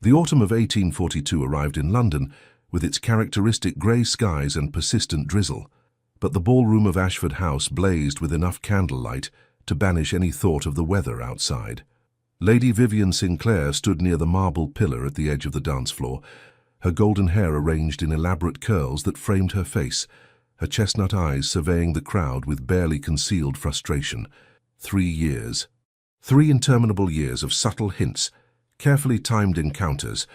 The autumn of 1842 arrived in London with its characteristic grey skies and persistent drizzle, but the ballroom of Ashford House blazed with enough candlelight to banish any thought of the weather outside. Lady Vivian Sinclair stood near the marble pillar at the edge of the dance floor, her golden hair arranged in elaborate curls that framed her face, her chestnut eyes surveying the crowd with barely concealed frustration. 3 years. 3 interminable years of subtle hints, carefully timed encounters,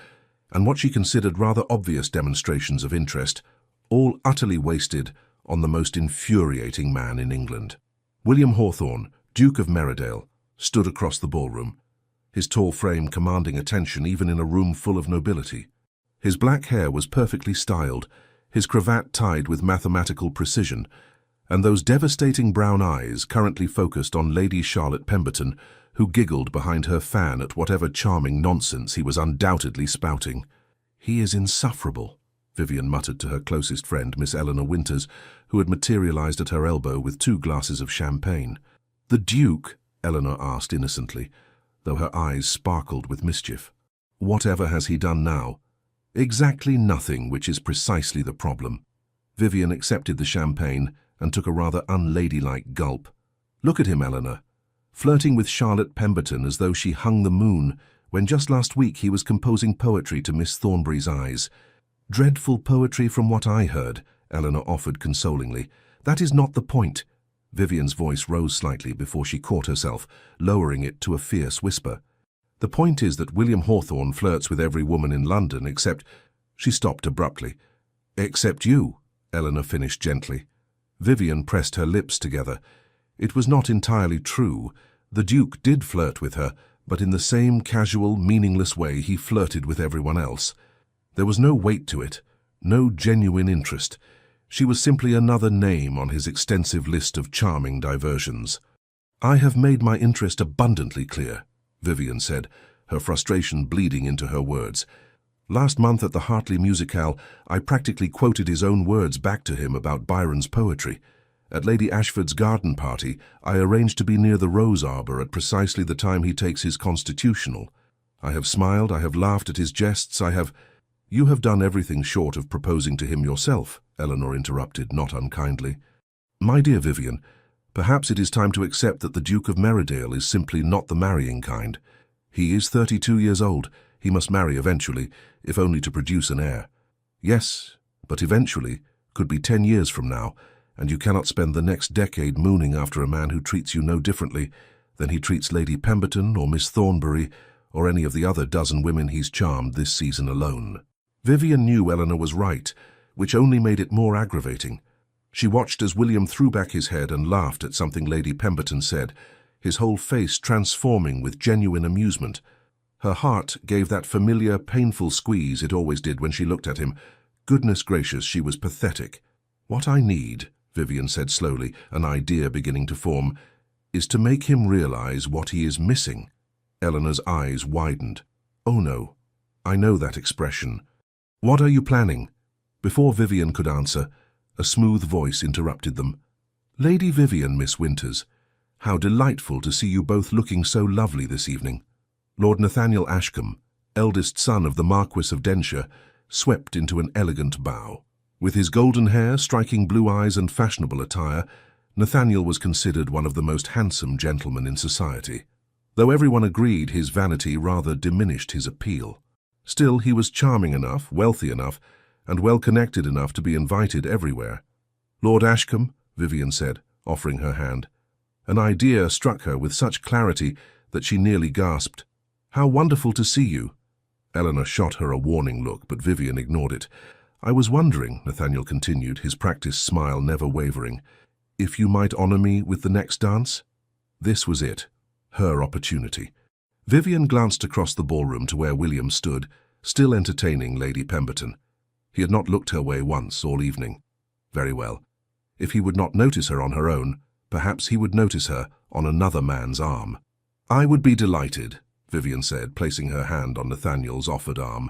and what she considered rather obvious demonstrations of interest, all utterly wasted on the most infuriating man in England. William Hawthorne, Duke of Merridale, stood across the ballroom, his tall frame commanding attention even in a room full of nobility. His black hair was perfectly styled, his cravat tied with mathematical precision, and those devastating brown eyes currently focused on Lady Charlotte Pemberton, who giggled behind her fan at whatever charming nonsense he was undoubtedly spouting. "He is insufferable," Vivian muttered to her closest friend, Miss Eleanor Winters, who had materialized at her elbow with 2 glasses of champagne. "The Duke?" Eleanor asked innocently, though her eyes sparkled with mischief. "Whatever has he done now?" "Exactly nothing, which is precisely the problem." Vivian accepted the champagne and took a rather unladylike gulp. "Look at him, Eleanor, flirting with Charlotte Pemberton as though she hung the moon, when just last week he was composing poetry to Miss Thornbury's eyes." "Dreadful poetry from what I heard," Eleanor offered consolingly. "That is not the point." Vivian's voice rose slightly before she caught herself, lowering it to a fierce whisper. "The point is that William Hawthorne flirts with every woman in London except—" She stopped abruptly. "Except you," Eleanor finished gently. Vivian pressed her lips together. It was not entirely true. The Duke did flirt with her, but in the same casual, meaningless way he flirted with everyone else. There was no weight to it, no genuine interest. She was simply another name on his extensive list of charming diversions. "I have made my interest abundantly clear," Vivian said, her frustration bleeding into her words. "Last month at the Hartley Musicale, I practically quoted his own words back to him about Byron's poetry. At Lady Ashford's garden party, I arranged to be near the rose arbor at precisely the time he takes his constitutional. I have smiled, I have laughed at his jests, I have—" "You have done everything short of proposing to him yourself," Eleanor interrupted, not unkindly. "My dear Vivian, perhaps it is time to accept that the Duke of Merridale is simply not the marrying kind. He is 32 years old. He must marry eventually, if only to produce an heir. Yes, but eventually could be 10 years from now, and you cannot spend the next decade mooning after a man who treats you no differently than he treats Lady Pemberton or Miss Thornbury or any of the other dozen women he's charmed this season alone." Vivian knew Eleanor was right, which only made it more aggravating. She watched as William threw back his head and laughed at something Lady Pemberton said, his whole face transforming with genuine amusement. Her heart gave that familiar, painful squeeze it always did when she looked at him. Goodness gracious, she was pathetic. "What I need," Vivian said slowly, an idea beginning to form, "is to make him realize what he is missing." Eleanor's eyes widened. "Oh no, I know that expression. What are you planning?" Before Vivian could answer, a smooth voice interrupted them. "Lady Vivian, Miss Winters, how delightful to see you both looking so lovely this evening." Lord Nathaniel Ashcombe, eldest son of the Marquis of Denshire, swept into an elegant bow. With his golden hair, striking blue eyes and fashionable attire, Nathaniel was considered one of the most handsome gentlemen in society. Though everyone agreed his vanity rather diminished his appeal. Still, he was charming enough, wealthy enough, and well-connected enough to be invited everywhere. "Lord Ashcombe," Vivian said, offering her hand. An idea struck her with such clarity that she nearly gasped. "How wonderful to see you." Eleanor shot her a warning look, but Vivian ignored it. "I was wondering," Nathaniel continued, his practiced smile never wavering, "if you might honor me with the next dance?" This was it, her opportunity. Vivian glanced across the ballroom to where William stood, still entertaining Lady Pemberton. He had not looked her way once all evening. Very well. If he would not notice her on her own, perhaps he would notice her on another man's arm. "I would be delighted," Vivian said, placing her hand on Nathaniel's offered arm.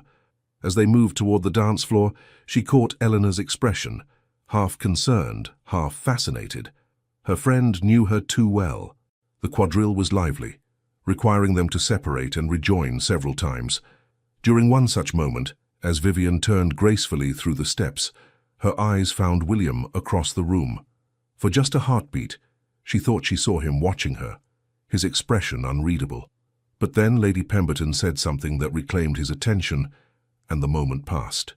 As they moved toward the dance floor, she caught Eleanor's expression, half concerned, half fascinated. Her friend knew her too well. The quadrille was lively, requiring them to separate and rejoin several times. During one such moment, as Vivian turned gracefully through the steps, her eyes found William across the room. For just a heartbeat, she thought she saw him watching her, his expression unreadable. But then Lady Pemberton said something that reclaimed his attention, and the moment passed.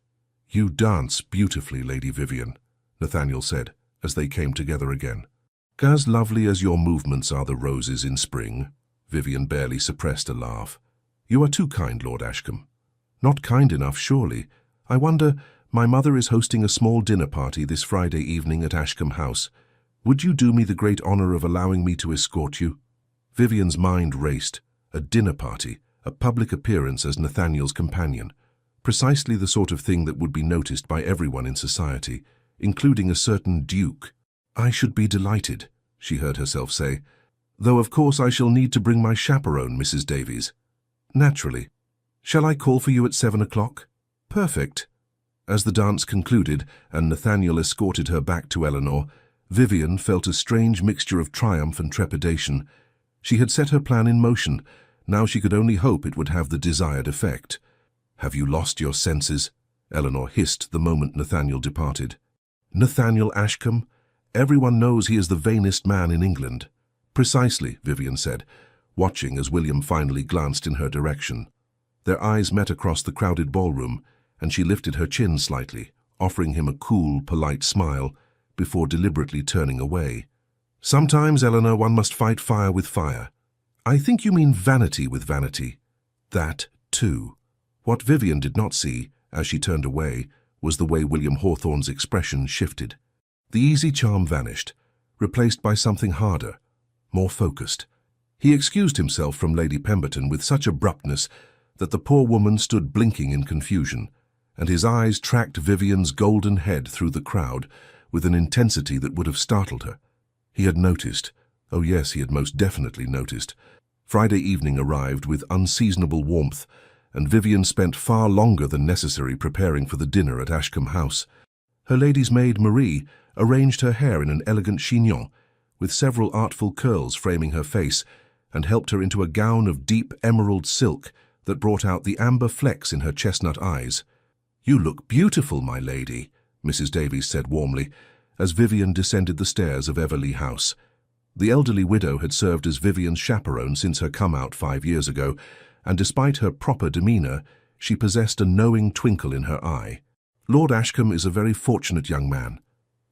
"You dance beautifully, Lady Vivian," Nathaniel said, as they came together again. "As lovely as your movements are the roses in spring." Vivian barely suppressed a laugh. "You are too kind, Lord Ashcombe." "Not kind enough, surely. I wonder, my mother is hosting a small dinner party this Friday evening at Ashcombe House. Would you do me the great honor of allowing me to escort you?" Vivian's mind raced. A dinner party, a public appearance as Nathaniel's companion. Precisely the sort of thing that would be noticed by everyone in society, including a certain duke. "I should be delighted," she heard herself say. "Though of course I shall need to bring my chaperone, Mrs. Davies." "Naturally. Shall I call for you at 7 o'clock? "Perfect." As the dance concluded and Nathaniel escorted her back to Eleanor, Vivian felt a strange mixture of triumph and trepidation. She had set her plan in motion. Now she could only hope it would have the desired effect. "Have you lost your senses?" Eleanor hissed the moment Nathaniel departed. "Nathaniel Ashcombe? Everyone knows he is the vainest man in England." "Precisely," Vivian said, watching as William finally glanced in her direction. Their eyes met across the crowded ballroom, and she lifted her chin slightly, offering him a cool, polite smile, before deliberately turning away. "Sometimes, Eleanor, one must fight fire with fire." "I think you mean vanity with vanity." "That, too." What Vivian did not see, as she turned away, was the way William Hawthorne's expression shifted. The easy charm vanished, replaced by something harder, more focused. He excused himself from Lady Pemberton with such abruptness that the poor woman stood blinking in confusion, and his eyes tracked Vivian's golden head through the crowd with an intensity that would have startled her. He had noticed, oh yes, he had most definitely noticed. Friday evening arrived with unseasonable warmth, and Vivian spent far longer than necessary preparing for the dinner at Ashcombe House. Her lady's maid, Marie, arranged her hair in an elegant chignon, with several artful curls framing her face, and helped her into a gown of deep emerald silk that brought out the amber flecks in her chestnut eyes. "You look beautiful, my lady," Mrs. Davies said warmly, as Vivian descended the stairs of Everleigh House. The elderly widow had served as Vivian's chaperone since her come-out 5 years ago, and despite her proper demeanour, she possessed a knowing twinkle in her eye. "Lord Ashcombe is a very fortunate young man."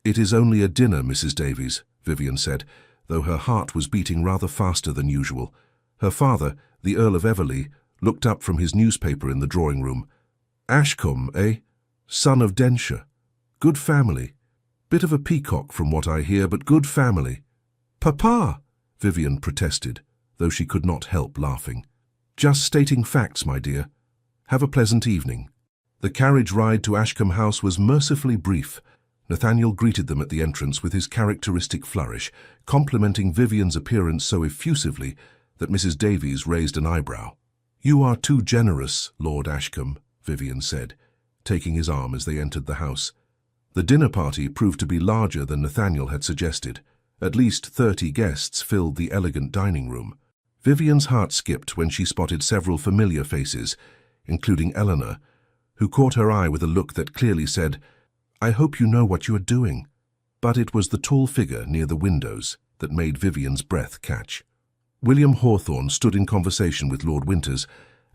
"It is only a dinner, Mrs. Davies," Vivian said, though her heart was beating rather faster than usual. Her father, the Earl of Everleigh, looked up from his newspaper in the drawing-room. "Ashcombe, eh? Son of Denshire. Good family. Bit of a peacock from what I hear, but good family." "Papa!" Vivian protested, though she could not help laughing. "Just stating facts, my dear. Have a pleasant evening." The carriage ride to Ashcombe House was mercifully brief. Nathaniel greeted them at the entrance with his characteristic flourish, complimenting Vivian's appearance so effusively that Mrs. Davies raised an eyebrow. "You are too generous, Lord Ashcombe," Vivian said, taking his arm as they entered the house. The dinner party proved to be larger than Nathaniel had suggested. At least 30 guests filled the elegant dining room. Vivian's heart skipped when she spotted several familiar faces, including Eleanor, who caught her eye with a look that clearly said, "I hope you know what you are doing." But it was the tall figure near the windows that made Vivian's breath catch. William Hawthorne stood in conversation with Lord Winters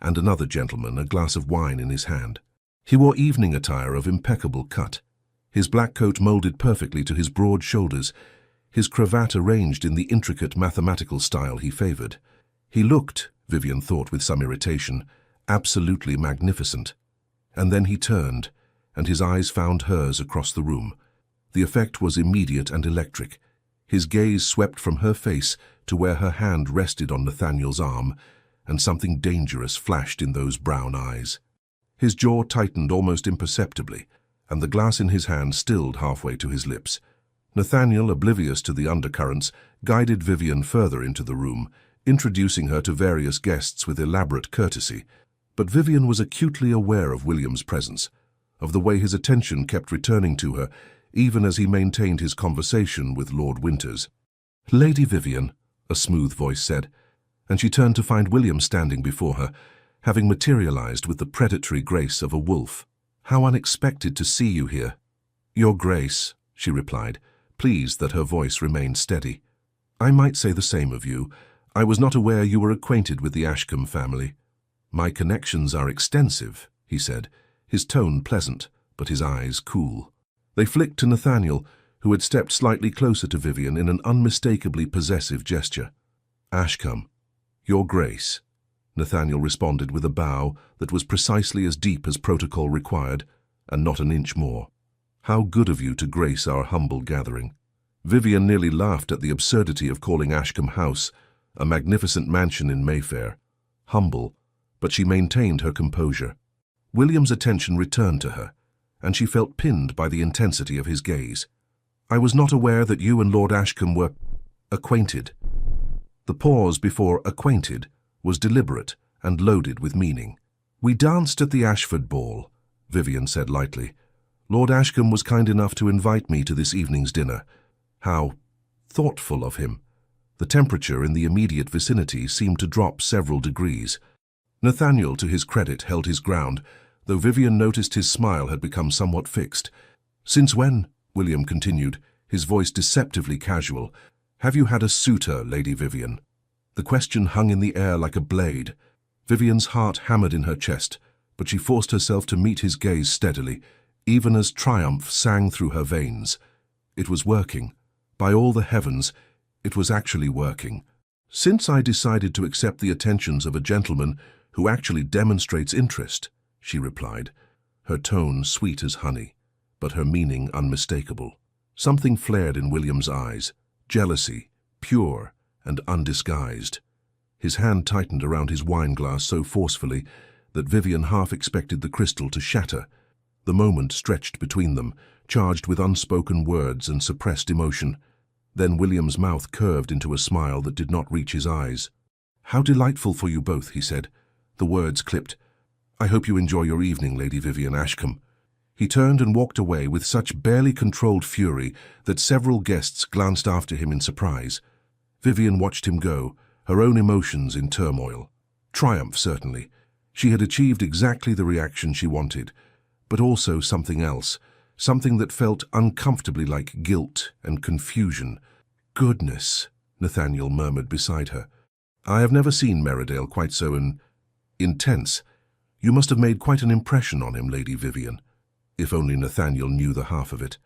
and another gentleman, a glass of wine in his hand. He wore evening attire of impeccable cut, his black coat moulded perfectly to his broad shoulders, his cravat arranged in the intricate mathematical style he favoured. He looked, Vivian thought with some irritation, absolutely magnificent. And then he turned, and his eyes found hers across the room. The effect was immediate and electric. His gaze swept from her face to where her hand rested on Nathaniel's arm, and something dangerous flashed in those brown eyes. His jaw tightened almost imperceptibly, and the glass in his hand stilled halfway to his lips. Nathaniel, oblivious to the undercurrents, guided Vivian further into the room, introducing her to various guests with elaborate courtesy. But Vivian was acutely aware of William's presence, of the way his attention kept returning to her, even as he maintained his conversation with Lord Winters. "Lady Vivian," a smooth voice said, and she turned to find William standing before her, having materialized with the predatory grace of a wolf. "How unexpected to see you here." "Your Grace," she replied, pleased that her voice remained steady. "I might say the same of you. I was not aware you were acquainted with the Ashcombe family." "My connections are extensive," he said, his tone pleasant, but his eyes cool. They flicked to Nathaniel, who had stepped slightly closer to Vivian in an unmistakably possessive gesture. "Ashcombe, Your Grace," Nathaniel responded with a bow that was precisely as deep as protocol required, and not an inch more. "How good of you to grace our humble gathering." Vivian nearly laughed at the absurdity of calling Ashcombe House, a magnificent mansion in Mayfair, humble, but she maintained her composure. William's attention returned to her, and she felt pinned by the intensity of his gaze. "I was not aware that you and Lord Ashcombe were acquainted." The pause before acquainted was deliberate and loaded with meaning. "We danced at the Ashford ball," Vivian said lightly. "Lord Ashcombe was kind enough to invite me to this evening's dinner." How thoughtful of him. The temperature in the immediate vicinity seemed to drop several degrees. Nathaniel, to his credit, held his ground, though Vivian noticed his smile had become somewhat fixed. "Since when," William continued, his voice deceptively casual, "have you had a suitor, Lady Vivian?" The question hung in the air like a blade. Vivian's heart hammered in her chest, but she forced herself to meet his gaze steadily, even as triumph sang through her veins. It was working. By all the heavens, it was actually working. "Since I decided to accept the attentions of a gentleman who actually demonstrates interest," she replied, her tone sweet as honey, but her meaning unmistakable. Something flared in William's eyes, jealousy, pure and undisguised. His hand tightened around his wineglass so forcefully that Vivian half expected the crystal to shatter. The moment stretched between them, charged with unspoken words and suppressed emotion. Then William's mouth curved into a smile that did not reach his eyes. "How delightful for you both," he said. The words clipped. "I hope you enjoy your evening, Lady Vivian Ashcombe." He turned and walked away with such barely controlled fury that several guests glanced after him in surprise. Vivian watched him go, her own emotions in turmoil. Triumph, certainly. She had achieved exactly the reaction she wanted, but also something else, something that felt uncomfortably like guilt and confusion. "Goodness," Nathaniel murmured beside her. "I have never seen Meridale quite so intense. You must have made quite an impression on him, Lady Vivian." If only Nathaniel knew the half of it.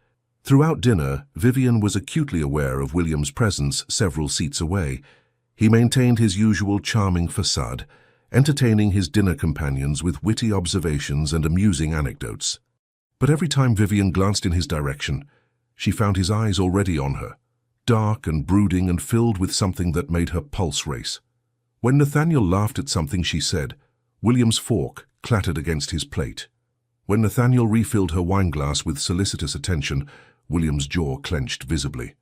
Throughout dinner, Vivian was acutely aware of William's presence several seats away. He maintained his usual charming facade, entertaining his dinner companions with witty observations and amusing anecdotes. But every time Vivian glanced in his direction, she found his eyes already on her, dark and brooding and filled with something that made her pulse race. When Nathaniel laughed at something she said, William's fork clattered against his plate. When Nathaniel refilled her wineglass with solicitous attention, William's jaw clenched visibly.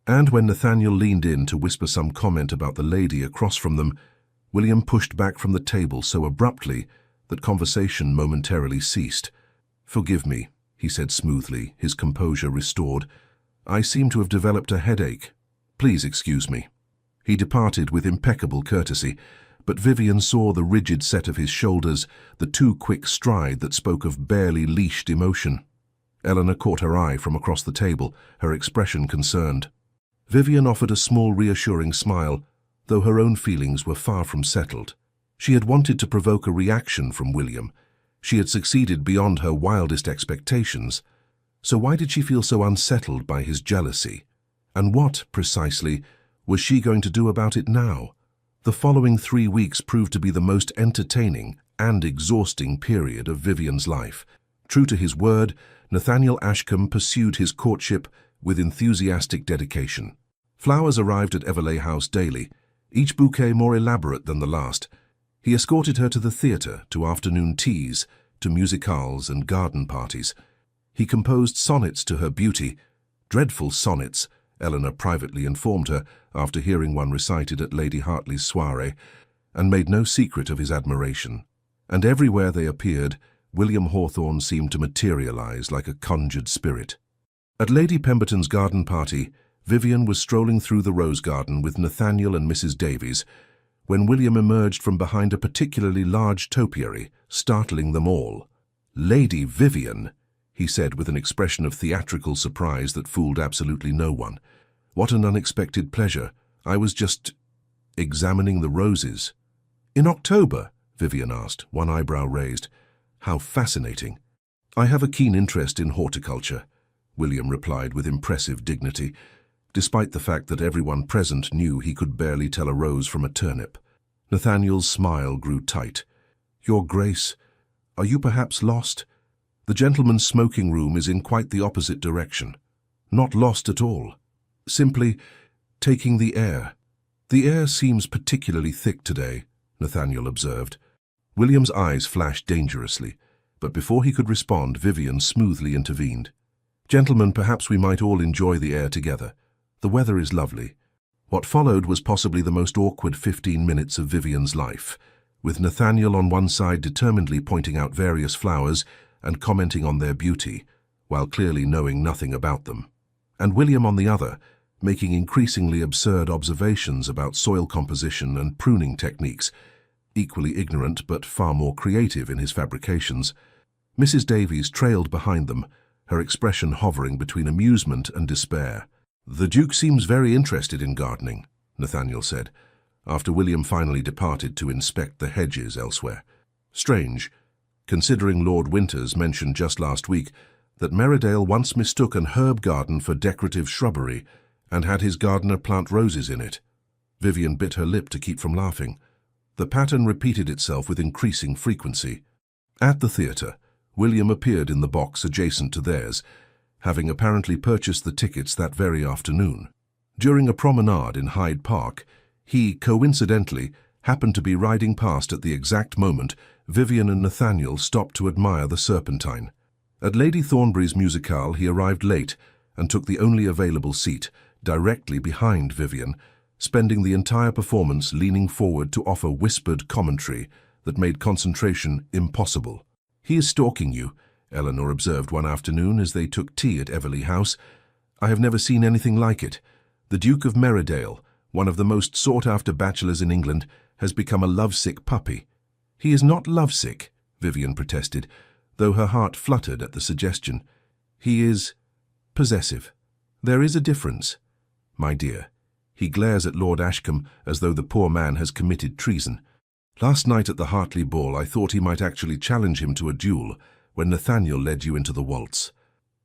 And when Nathaniel leaned in to whisper some comment about the lady across from them, William pushed back from the table so abruptly that conversation momentarily ceased. "Forgive me," he said smoothly, his composure restored. "I seem to have developed a headache. Please excuse me." He departed with impeccable courtesy, but Vivian saw the rigid set of his shoulders, the too quick stride that spoke of barely leashed emotion. Eleanor caught her eye from across the table, her expression concerned. Vivian offered a small reassuring smile, though her own feelings were far from settled. She had wanted to provoke a reaction from William. She had succeeded beyond her wildest expectations. So why did she feel so unsettled by his jealousy? And what, precisely, was she going to do about it now? The following 3 weeks proved to be the most entertaining and exhausting period of Vivian's life. True to his word, Nathaniel Ashcombe pursued his courtship with enthusiastic dedication. Flowers arrived at Everleigh House daily, each bouquet more elaborate than the last. He escorted her to the theatre, to afternoon teas, to musicales and garden parties. He composed sonnets to her beauty, dreadful sonnets, Eleanor privately informed her after hearing one recited at Lady Hartley's soirée, and made no secret of his admiration. And everywhere they appeared, William Hawthorne seemed to materialize like a conjured spirit. At Lady Pemberton's garden party, Vivian was strolling through the rose garden with Nathaniel and Mrs. Davies, when William emerged from behind a particularly large topiary, startling them all. "Lady Vivian," he said with an expression of theatrical surprise that fooled absolutely no one. "What an unexpected pleasure. I was just examining the roses." "In October?" Vivian asked, one eyebrow raised. "How fascinating." "I have a keen interest in horticulture," William replied with impressive dignity, despite the fact that everyone present knew he could barely tell a rose from a turnip. Nathaniel's smile grew tight. "Your Grace, are you perhaps lost? The gentleman's smoking room is in quite the opposite direction." "Not lost at all. Simply taking the air." "The air seems particularly thick today," Nathaniel observed. William's eyes flashed dangerously, but before he could respond, Vivian smoothly intervened. "Gentlemen, perhaps we might all enjoy the air together. The weather is lovely." What followed was possibly the most awkward 15 minutes of Vivian's life, with Nathaniel on one side determinedly pointing out various flowers and commenting on their beauty, while clearly knowing nothing about them, and William on the other, making increasingly absurd observations about soil composition and pruning techniques, equally ignorant but far more creative in his fabrications. Mrs. Davies trailed behind them, her expression hovering between amusement and despair. "The Duke seems very interested in gardening," Nathaniel said, after William finally departed to inspect the hedges elsewhere. "Strange, considering Lord Winters mentioned just last week that Meridale once mistook an herb garden for decorative shrubbery and had his gardener plant roses in it." Vivian bit her lip to keep from laughing. The pattern repeated itself with increasing frequency. At the theatre, William appeared in the box adjacent to theirs, having apparently purchased the tickets that very afternoon. During a promenade in Hyde Park, he, coincidentally, happened to be riding past at the exact moment Vivian and Nathaniel stopped to admire the Serpentine. At Lady Thornbury's musicale, he arrived late and took the only available seat, directly behind Vivian, spending the entire performance leaning forward to offer whispered commentary that made concentration impossible. "He is stalking you," Eleanor observed one afternoon as they took tea at Everley House. "I have never seen anything like it. The Duke of Meridale, one of the most sought-after bachelors in England, has become a lovesick puppy." "He is not lovesick," Vivian protested, though her heart fluttered at the suggestion. "He is possessive. There is a difference. My dear." He glares at Lord Ashcombe as though the poor man has committed treason. "Last night at the Hartley ball I thought he might actually challenge him to a duel when Nathaniel led you into the waltz."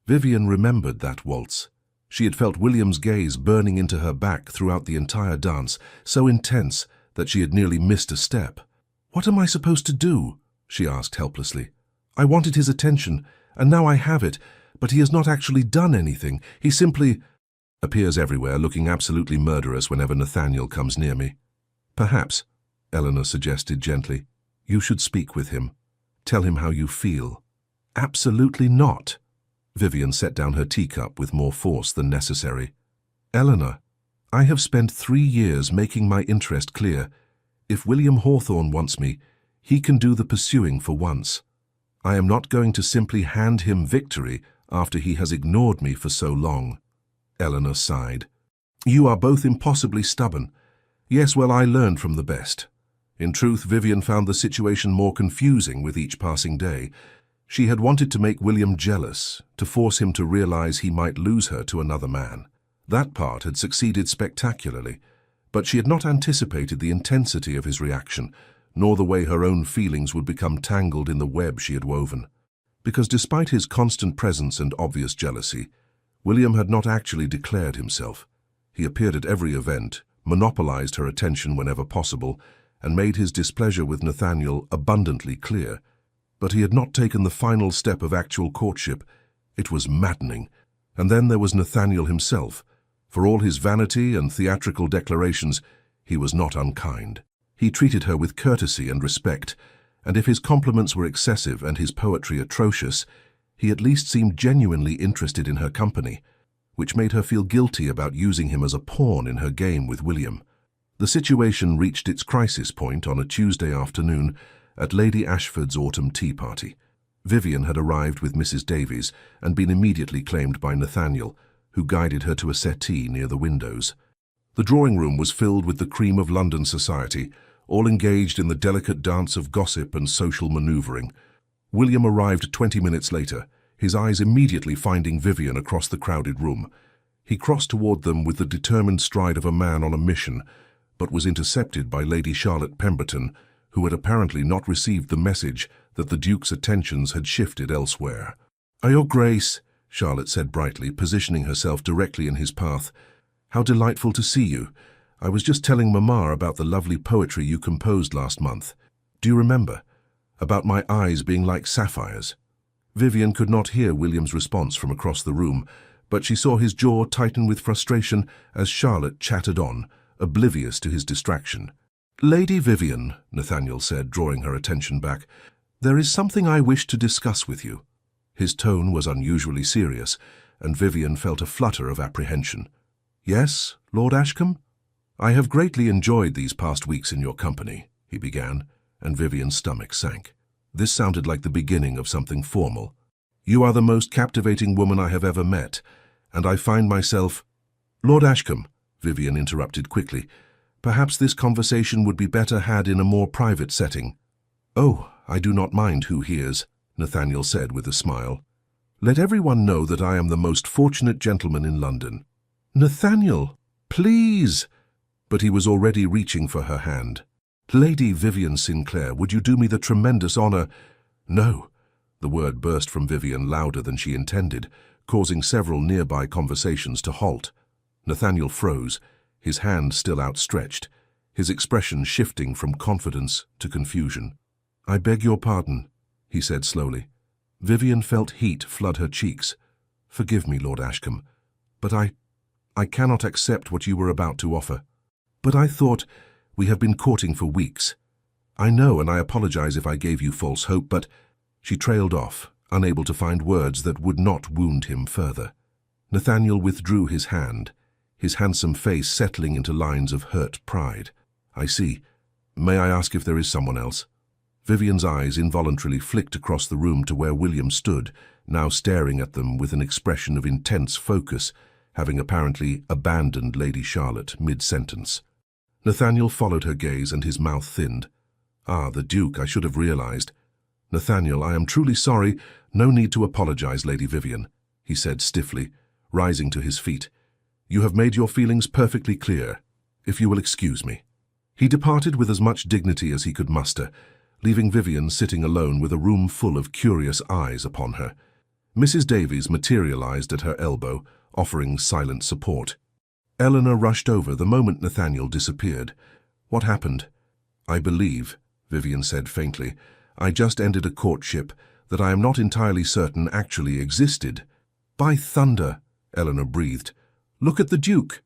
Vivian remembered that waltz. She had felt William's gaze burning into her back throughout the entire dance, so intense that she had nearly missed a step. "What am I supposed to do?" she asked helplessly. "I wanted his attention, and now I have it, but he has not actually done anything. He simply appears everywhere, looking absolutely murderous whenever Nathaniel comes near me." "Perhaps," Eleanor suggested gently, "you should speak with him. Tell him how you feel." "Absolutely not." Vivian set down her teacup with more force than necessary. "Eleanor, I have spent 3 years making my interest clear. If William Hawthorne wants me, he can do the pursuing for once. I am not going to simply hand him victory after he has ignored me for so long." Eleanor sighed. "You are both impossibly stubborn." "Yes, well, I learned from the best." In truth, Vivian found the situation more confusing with each passing day. She had wanted to make William jealous, to force him to realize he might lose her to another man. That part had succeeded spectacularly, but she had not anticipated the intensity of his reaction, nor the way her own feelings would become tangled in the web she had woven. Because despite his constant presence and obvious jealousy, William had not actually declared himself. He appeared at every event, monopolized her attention whenever possible, and made his displeasure with Nathaniel abundantly clear. But he had not taken the final step of actual courtship. It was maddening. And then there was Nathaniel himself. For all his vanity and theatrical declarations, he was not unkind. He treated her with courtesy and respect, and if his compliments were excessive and his poetry atrocious, he at least seemed genuinely interested in her company, which made her feel guilty about using him as a pawn in her game with William. The situation reached its crisis point on a Tuesday afternoon at Lady Ashford's autumn tea party. Vivian had arrived with Mrs. Davies and been immediately claimed by Nathaniel, who guided her to a settee near the windows. The drawing room was filled with the cream of London society, all engaged in the delicate dance of gossip and social maneuvering. William arrived 20 minutes later, his eyes immediately finding Vivian across the crowded room. He crossed toward them with the determined stride of a man on a mission, but was intercepted by Lady Charlotte Pemberton, who had apparently not received the message that the Duke's attentions had shifted elsewhere. "Your Grace," Charlotte said brightly, positioning herself directly in his path. "How delightful to see you. I was just telling Mamma about the lovely poetry you composed last month. Do you remember? About my eyes being like sapphires." Vivian could not hear William's response from across the room, but she saw his jaw tighten with frustration as Charlotte chattered on, oblivious to his distraction. "Lady Vivian," Nathaniel said, drawing her attention back, "there is something I wish to discuss with you." His tone was unusually serious, and Vivian felt a flutter of apprehension. "Yes, Lord Ashcombe? I have greatly enjoyed these past weeks in your company," he began, and Vivian's stomach sank. This sounded like the beginning of something formal. "You are the most captivating woman I have ever met, and I find myself—" "Lord Ashcombe," Vivian interrupted quickly, "perhaps this conversation would be better had in a more private setting." "Oh, I do not mind who hears," Nathaniel said with a smile. "Let everyone know that I am the most fortunate gentleman in London." "Nathaniel, please!" But he was already reaching for her hand. "Lady Vivian Sinclair, would you do me the tremendous honor—" "No." The word burst from Vivian louder than she intended, causing several nearby conversations to halt. Nathaniel froze, his hand still outstretched, his expression shifting from confidence to confusion. "I beg your pardon," he said slowly. Vivian felt heat flood her cheeks. "Forgive me, Lord Ashcombe, but I cannot accept what you were about to offer. But I thought, we have been courting for weeks. I know, and I apologize if I gave you false hope, but—" She trailed off, unable to find words that would not wound him further. Nathaniel withdrew his hand, his handsome face settling into lines of hurt pride. "I see. May I ask if there is someone else?" Vivian's eyes involuntarily flicked across the room to where William stood, now staring at them with an expression of intense focus, having apparently abandoned Lady Charlotte mid-sentence. Nathaniel followed her gaze and his mouth thinned. "Ah, the Duke, I should have realized." "Nathaniel, I am truly sorry. No need to apologize, Lady Vivian," he said stiffly, rising to his feet. "You have made your feelings perfectly clear. If you will excuse me." He departed with as much dignity as he could muster, leaving Vivian sitting alone with a room full of curious eyes upon her. Mrs. Davies materialized at her elbow, offering silent support. Eleanor rushed over the moment Nathaniel disappeared. "What happened?" "I believe," Vivian said faintly, "I just ended a courtship that I am not entirely certain actually existed." "By thunder," Eleanor breathed. "Look at the Duke."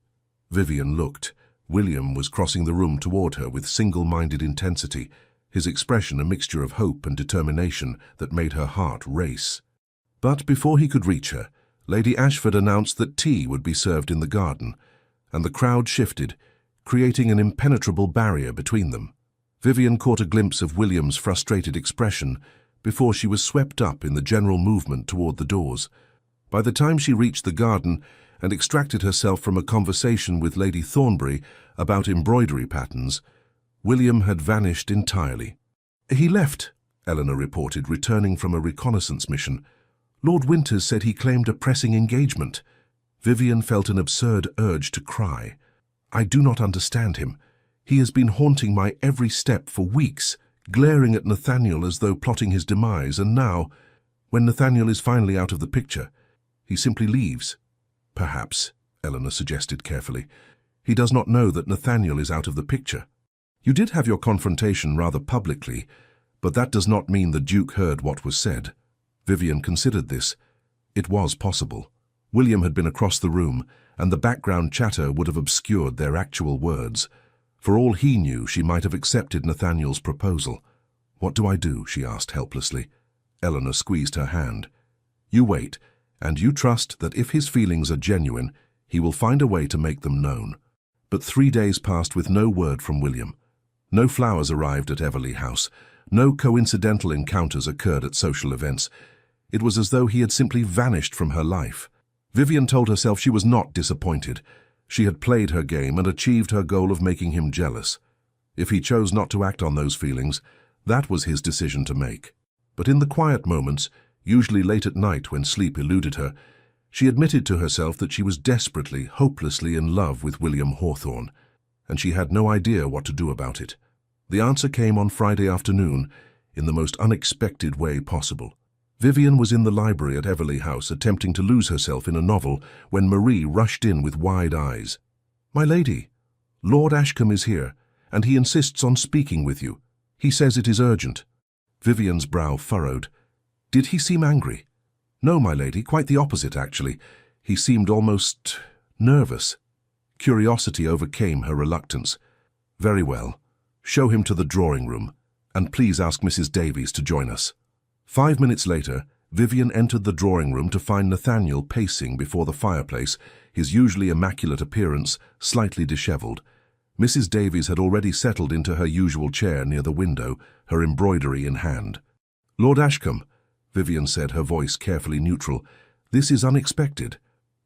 Vivian looked. William was crossing the room toward her with single-minded intensity, his expression a mixture of hope and determination that made her heart race. But before he could reach her, Lady Ashford announced that tea would be served in the garden, and the crowd shifted, creating an impenetrable barrier between them. Vivian caught a glimpse of William's frustrated expression before she was swept up in the general movement toward the doors. By the time she reached the garden and extracted herself from a conversation with Lady Thornbury about embroidery patterns, William had vanished entirely. "He left," Eleanor reported, returning from a reconnaissance mission. "Lord Winters said he claimed a pressing engagement." Vivian felt an absurd urge to cry. "I do not understand him. He has been haunting my every step for weeks, glaring at Nathaniel as though plotting his demise, and now, when Nathaniel is finally out of the picture, he simply leaves." "Perhaps," Eleanor suggested carefully, "he does not know that Nathaniel is out of the picture. You did have your confrontation rather publicly, but that does not mean the Duke heard what was said." Vivian considered this. It was possible. William had been across the room, and the background chatter would have obscured their actual words. For all he knew, she might have accepted Nathaniel's proposal. "What do I do?" she asked helplessly. Eleanor squeezed her hand. "You wait, and you trust that if his feelings are genuine, he will find a way to make them known." But 3 days passed with no word from William. No flowers arrived at Everley House. No coincidental encounters occurred at social events. It was as though he had simply vanished from her life. Vivian told herself she was not disappointed. She had played her game and achieved her goal of making him jealous. If he chose not to act on those feelings, that was his decision to make. But in the quiet moments, usually late at night when sleep eluded her, she admitted to herself that she was desperately, hopelessly in love with William Hawthorne, and she had no idea what to do about it. The answer came on Friday afternoon in the most unexpected way possible. Vivian was in the library at Everley House attempting to lose herself in a novel when Marie rushed in with wide eyes. "My lady, Lord Ashcombe is here, and he insists on speaking with you. He says it is urgent." Vivian's brow furrowed. "Did he seem angry?" "No, my lady, quite the opposite, actually. He seemed almost nervous." Curiosity overcame her reluctance. "Very well. Show him to the drawing room, and please ask Mrs. Davies to join us." 5 minutes later, Vivian entered the drawing room to find Nathaniel pacing before the fireplace, his usually immaculate appearance slightly disheveled. Mrs. Davies had already settled into her usual chair near the window, her embroidery in hand. "Lord Ashcombe," Vivian said, her voice carefully neutral, "this is unexpected."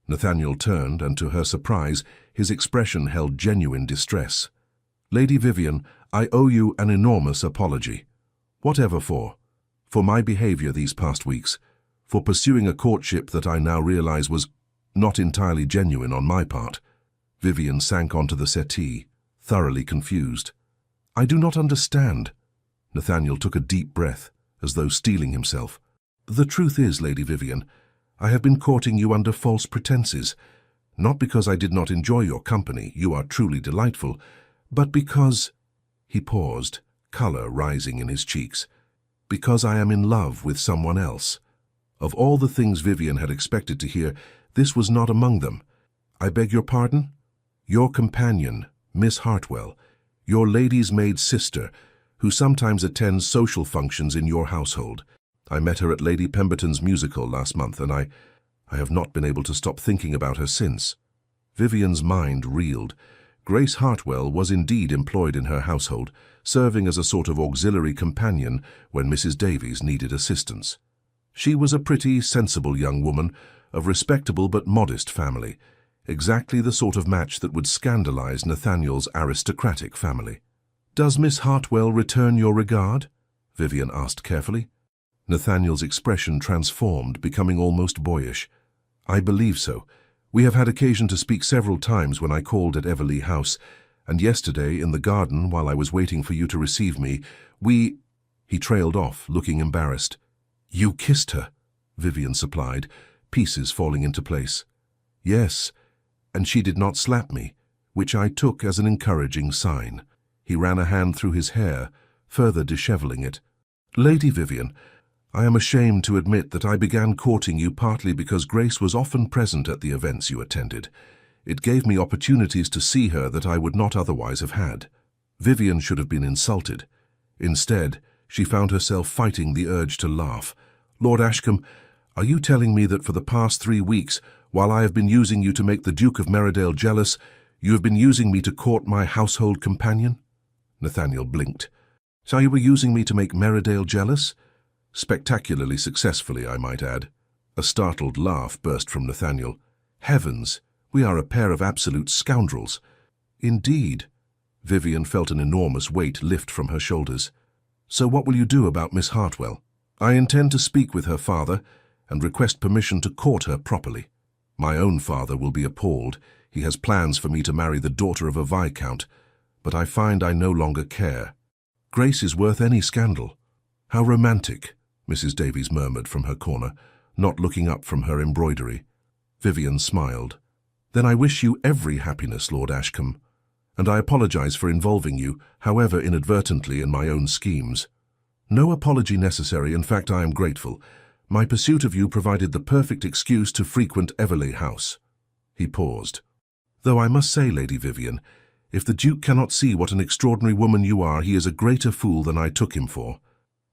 Nathaniel turned, and to her surprise, his expression held genuine distress. "Lady Vivian, I owe you an enormous apology." "Whatever for?" "For my behavior these past weeks, for pursuing a courtship that I now realize was not entirely genuine on my part." Vivian sank onto the settee, thoroughly confused. "I do not understand." Nathaniel took a deep breath, as though steeling himself. "The truth is, Lady Vivian, I have been courting you under false pretenses, not because I did not enjoy your company, you are truly delightful, but because—" He paused, color rising in his cheeks. "Because I am in love with someone else." Of all the things Vivian had expected to hear, this was not among them. "I beg your pardon?" "Your companion, Miss Hartwell, your lady's maid sister, who sometimes attends social functions in your household. I met her at Lady Pemberton's musical last month, and I have not been able to stop thinking about her since." Vivian's mind reeled. Grace Hartwell was indeed employed in her household, serving as a sort of auxiliary companion when Mrs. Davies needed assistance. She was a pretty, sensible young woman, of respectable but modest family, exactly the sort of match that would scandalize Nathaniel's aristocratic family. "Does Miss Hartwell return your regard?" Vivian asked carefully. Nathaniel's expression transformed, becoming almost boyish. "I believe so. We have had occasion to speak several times when I called at Everley House, and yesterday in the garden while I was waiting for you to receive me, we—" He trailed off, looking embarrassed. "You kissed her," Vivian supplied, pieces falling into place. "Yes, and she did not slap me, which I took as an encouraging sign." He ran a hand through his hair, further disheveling it. "Lady Vivian, I am ashamed to admit that I began courting you partly because Grace was often present at the events you attended. It gave me opportunities to see her that I would not otherwise have had." Vivian should have been insulted. Instead, she found herself fighting the urge to laugh. "Lord Ashcombe, are you telling me that for the past 3 weeks, while I have been using you to make the Duke of Merridale jealous, you have been using me to court my household companion?" Nathaniel blinked. "So you were using me to make Merridale jealous?" Spectacularly successfully, I might add. A startled laugh burst from Nathaniel. "Heavens, we are a pair of absolute scoundrels." "Indeed." Vivian felt an enormous weight lift from her shoulders. "So what will you do about Miss Hartwell?" "I intend to speak with her father and request permission to court her properly. My own father will be appalled. He has plans for me to marry the daughter of a viscount, but I find I no longer care. Grace is worth any scandal." "How romantic," Mrs. Davies murmured from her corner, not looking up from her embroidery. Vivian smiled. "Then I wish you every happiness, Lord Ashcombe, and I apologize for involving you, however inadvertently, in my own schemes." "No apology necessary. In fact, I am grateful. My pursuit of you provided the perfect excuse to frequent Everley House." He paused. "Though I must say, Lady Vivian, if the Duke cannot see what an extraordinary woman you are, he is a greater fool than I took him for."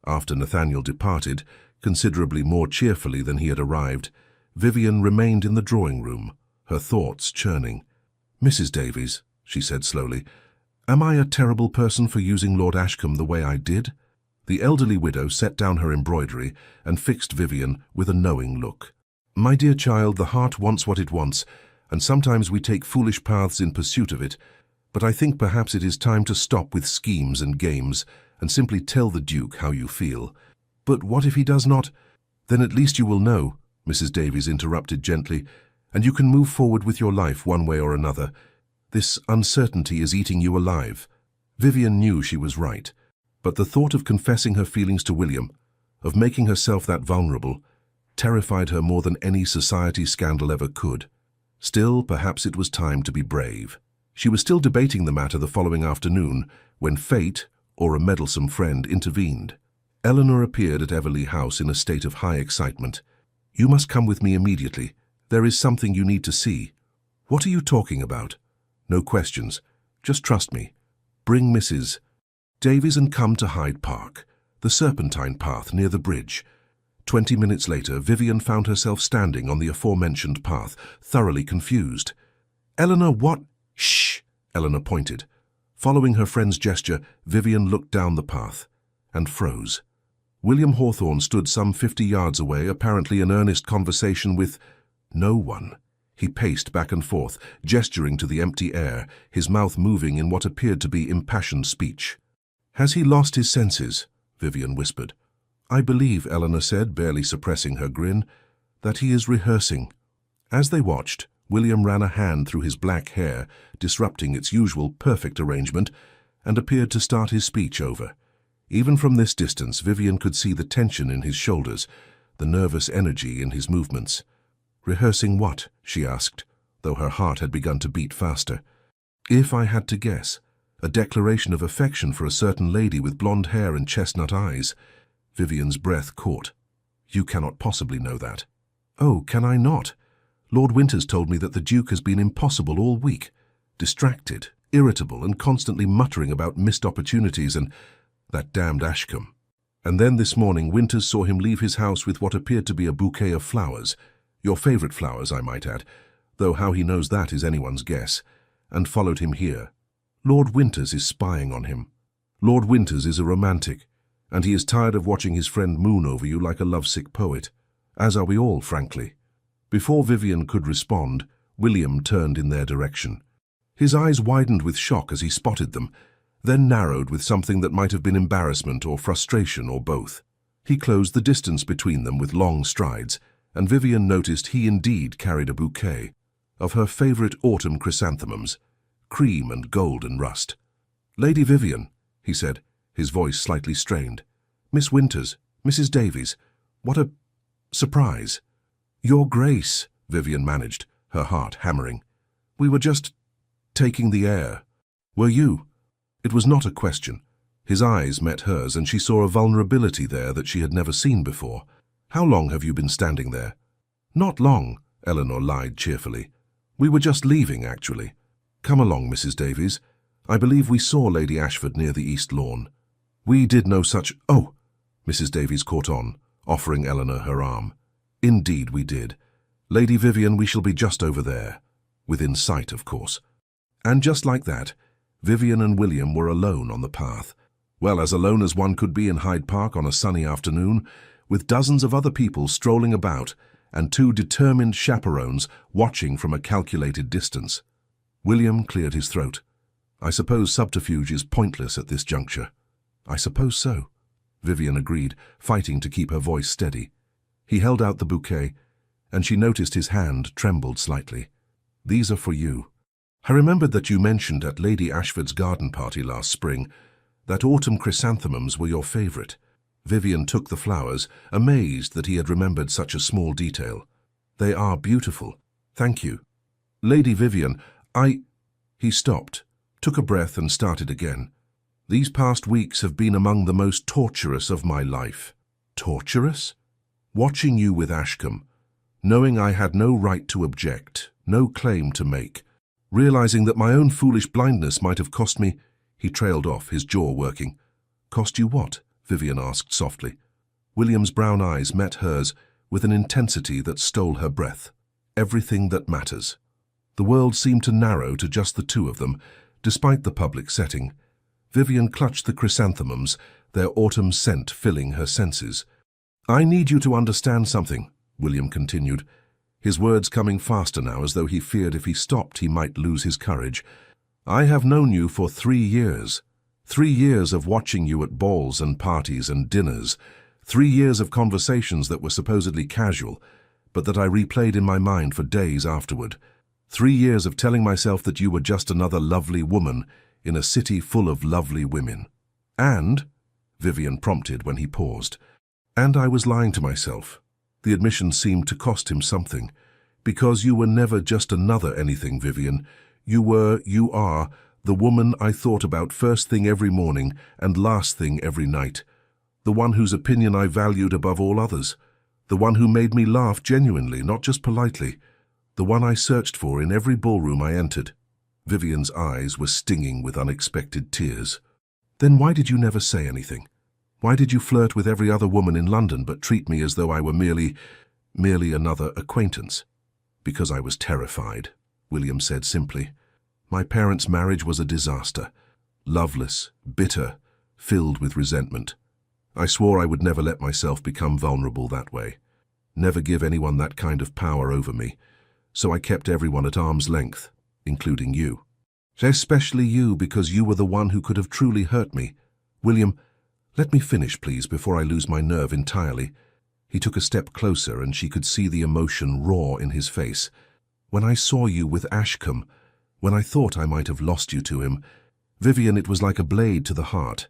After Nathaniel departed, considerably more cheerfully than he had arrived, Vivian remained in the drawing room, her thoughts churning. "Mrs. Davies," she said slowly, "am I a terrible person for using Lord Ashcombe the way I did?" The elderly widow set down her embroidery and fixed Vivian with a knowing look. "My dear child, the heart wants what it wants, and sometimes we take foolish paths in pursuit of it, But I think perhaps it is time to stop with schemes and games and simply tell the Duke how you feel. But what if he does not? Then at least you will know, Mrs. Davies interrupted gently, and you can move forward with your life one way or another. This uncertainty is eating you alive. Vivian knew she was right, but the thought of confessing her feelings to William, of making herself that vulnerable, terrified her more than any society scandal ever could. Still, perhaps it was time to be brave. She was still debating the matter the following afternoon when fate, or a meddlesome friend, intervened. Eleanor appeared at Everleigh House in a state of high excitement. "You must come with me immediately. There is something you need to see." "What are you talking about?" "No questions. Just trust me. Bring Mrs. Davies and come to Hyde Park, the Serpentine path near the bridge." 20 minutes later, Vivian found herself standing on the aforementioned path, thoroughly confused. "Eleanor, what?" "Shh!" Eleanor pointed. Following her friend's gesture, Vivian looked down the path and froze. William Hawthorne stood some 50 yards away, apparently in earnest conversation with no one. He paced back and forth, gesturing to the empty air, his mouth moving in what appeared to be impassioned speech. "Has he lost his senses?" Vivian whispered. "I believe," Eleanor said, barely suppressing her grin, "that he is rehearsing." As they watched, William ran a hand through his black hair, disrupting its usual perfect arrangement, and appeared to start his speech over. Even from this distance, Vivian could see the tension in his shoulders, the nervous energy in his movements. "Rehearsing what?" she asked, though her heart had begun to beat faster. "If I had to guess, a declaration of affection for a certain lady with blonde hair and chestnut eyes." Vivian's breath caught. "You cannot possibly know that." "Oh, can I not? Lord Winters told me that the Duke has been impossible all week, distracted, irritable, and constantly muttering about missed opportunities and that damned Ashcombe. And then this morning Winters saw him leave his house with what appeared to be a bouquet of flowers, your favourite flowers, I might add, though how he knows that is anyone's guess, and followed him here. Lord Winters is spying on him. Lord Winters is a romantic, and he is tired of watching his friend moon over you like a lovesick poet, as are we all, frankly." Before Vivian could respond, William turned in their direction. His eyes widened with shock as he spotted them, then narrowed with something that might have been embarrassment or frustration or both. He closed the distance between them with long strides, and Vivian noticed he indeed carried a bouquet of her favourite autumn chrysanthemums, cream and gold and rust. "Lady Vivian," he said, his voice slightly strained. "Miss Winters, Mrs. Davies, what a surprise." "Your Grace," Vivian managed, her heart hammering. "We were just taking the air." "Were you?" It was not a question. His eyes met hers, and she saw a vulnerability there that she had never seen before. "How long have you been standing there?" "Not long," Eleanor lied cheerfully. "We were just leaving, actually." "Come along, Mrs. Davies. I believe we saw Lady Ashford near the East Lawn." "We did no such—" "Oh!" Mrs. Davies caught on, offering Eleanor her arm. "Indeed we did. Lady Vivian, we shall be just over there. Within sight, of course." And just like that, Vivian and William were alone on the path. Well, as alone as one could be in Hyde Park on a sunny afternoon, with dozens of other people strolling about and 2 determined chaperones watching from a calculated distance. William cleared his throat. "I suppose subterfuge is pointless at this juncture." "I suppose so," Vivian agreed, fighting to keep her voice steady. He held out the bouquet, and she noticed his hand trembled slightly. "These are for you. I remembered that you mentioned at Lady Ashford's garden party last spring that autumn chrysanthemums were your favourite." Vivian took the flowers, amazed that he had remembered such a small detail. "They are beautiful. Thank you." "Lady Vivian, He stopped, took a breath and started again. "These past weeks have been among the most torturous of my life." "Torturous?" "Watching you with Ashcombe, knowing I had no right to object, no claim to make, realizing that my own foolish blindness might have cost me—" He trailed off, his jaw working. "Cost you what?" Vivian asked softly. William's brown eyes met hers with an intensity that stole her breath. "Everything that matters." The world seemed to narrow to just the 2 of them, despite the public setting. Vivian clutched the chrysanthemums, their autumn scent filling her senses. "I need you to understand something," William continued, his words coming faster now as though he feared if he stopped he might lose his courage. I have known you for 3 years. 3 years of watching you at balls and parties and dinners. 3 years of conversations that were supposedly casual, but that I replayed in my mind for days afterward. 3 years of telling myself that you were just another lovely woman in a city full of lovely women. And, Vivian prompted when he paused, and I was lying to myself. The admission seemed to cost him something. Because you were never just another anything, Vivian. You are, the woman I thought about first thing every morning and last thing every night. The one whose opinion I valued above all others. The one who made me laugh genuinely, not just politely. The one I searched for in every ballroom I entered. Vivian's eyes were stinging with unexpected tears. Then why did you never say anything? Why did you flirt with every other woman in London but treat me as though I were merely another acquaintance? Because I was terrified, William said simply. My parents' marriage was a disaster. Loveless, bitter, filled with resentment. I swore I would never let myself become vulnerable that way. Never give anyone that kind of power over me. So I kept everyone at arm's length, including you. Especially you, because you were the one who could have truly hurt me. William, let me finish, please, before I lose my nerve entirely. He took a step closer, and she could see the emotion roar in his face. When I saw you with Ashcombe, when I thought I might have lost you to him, Vivian, it was like a blade to the heart.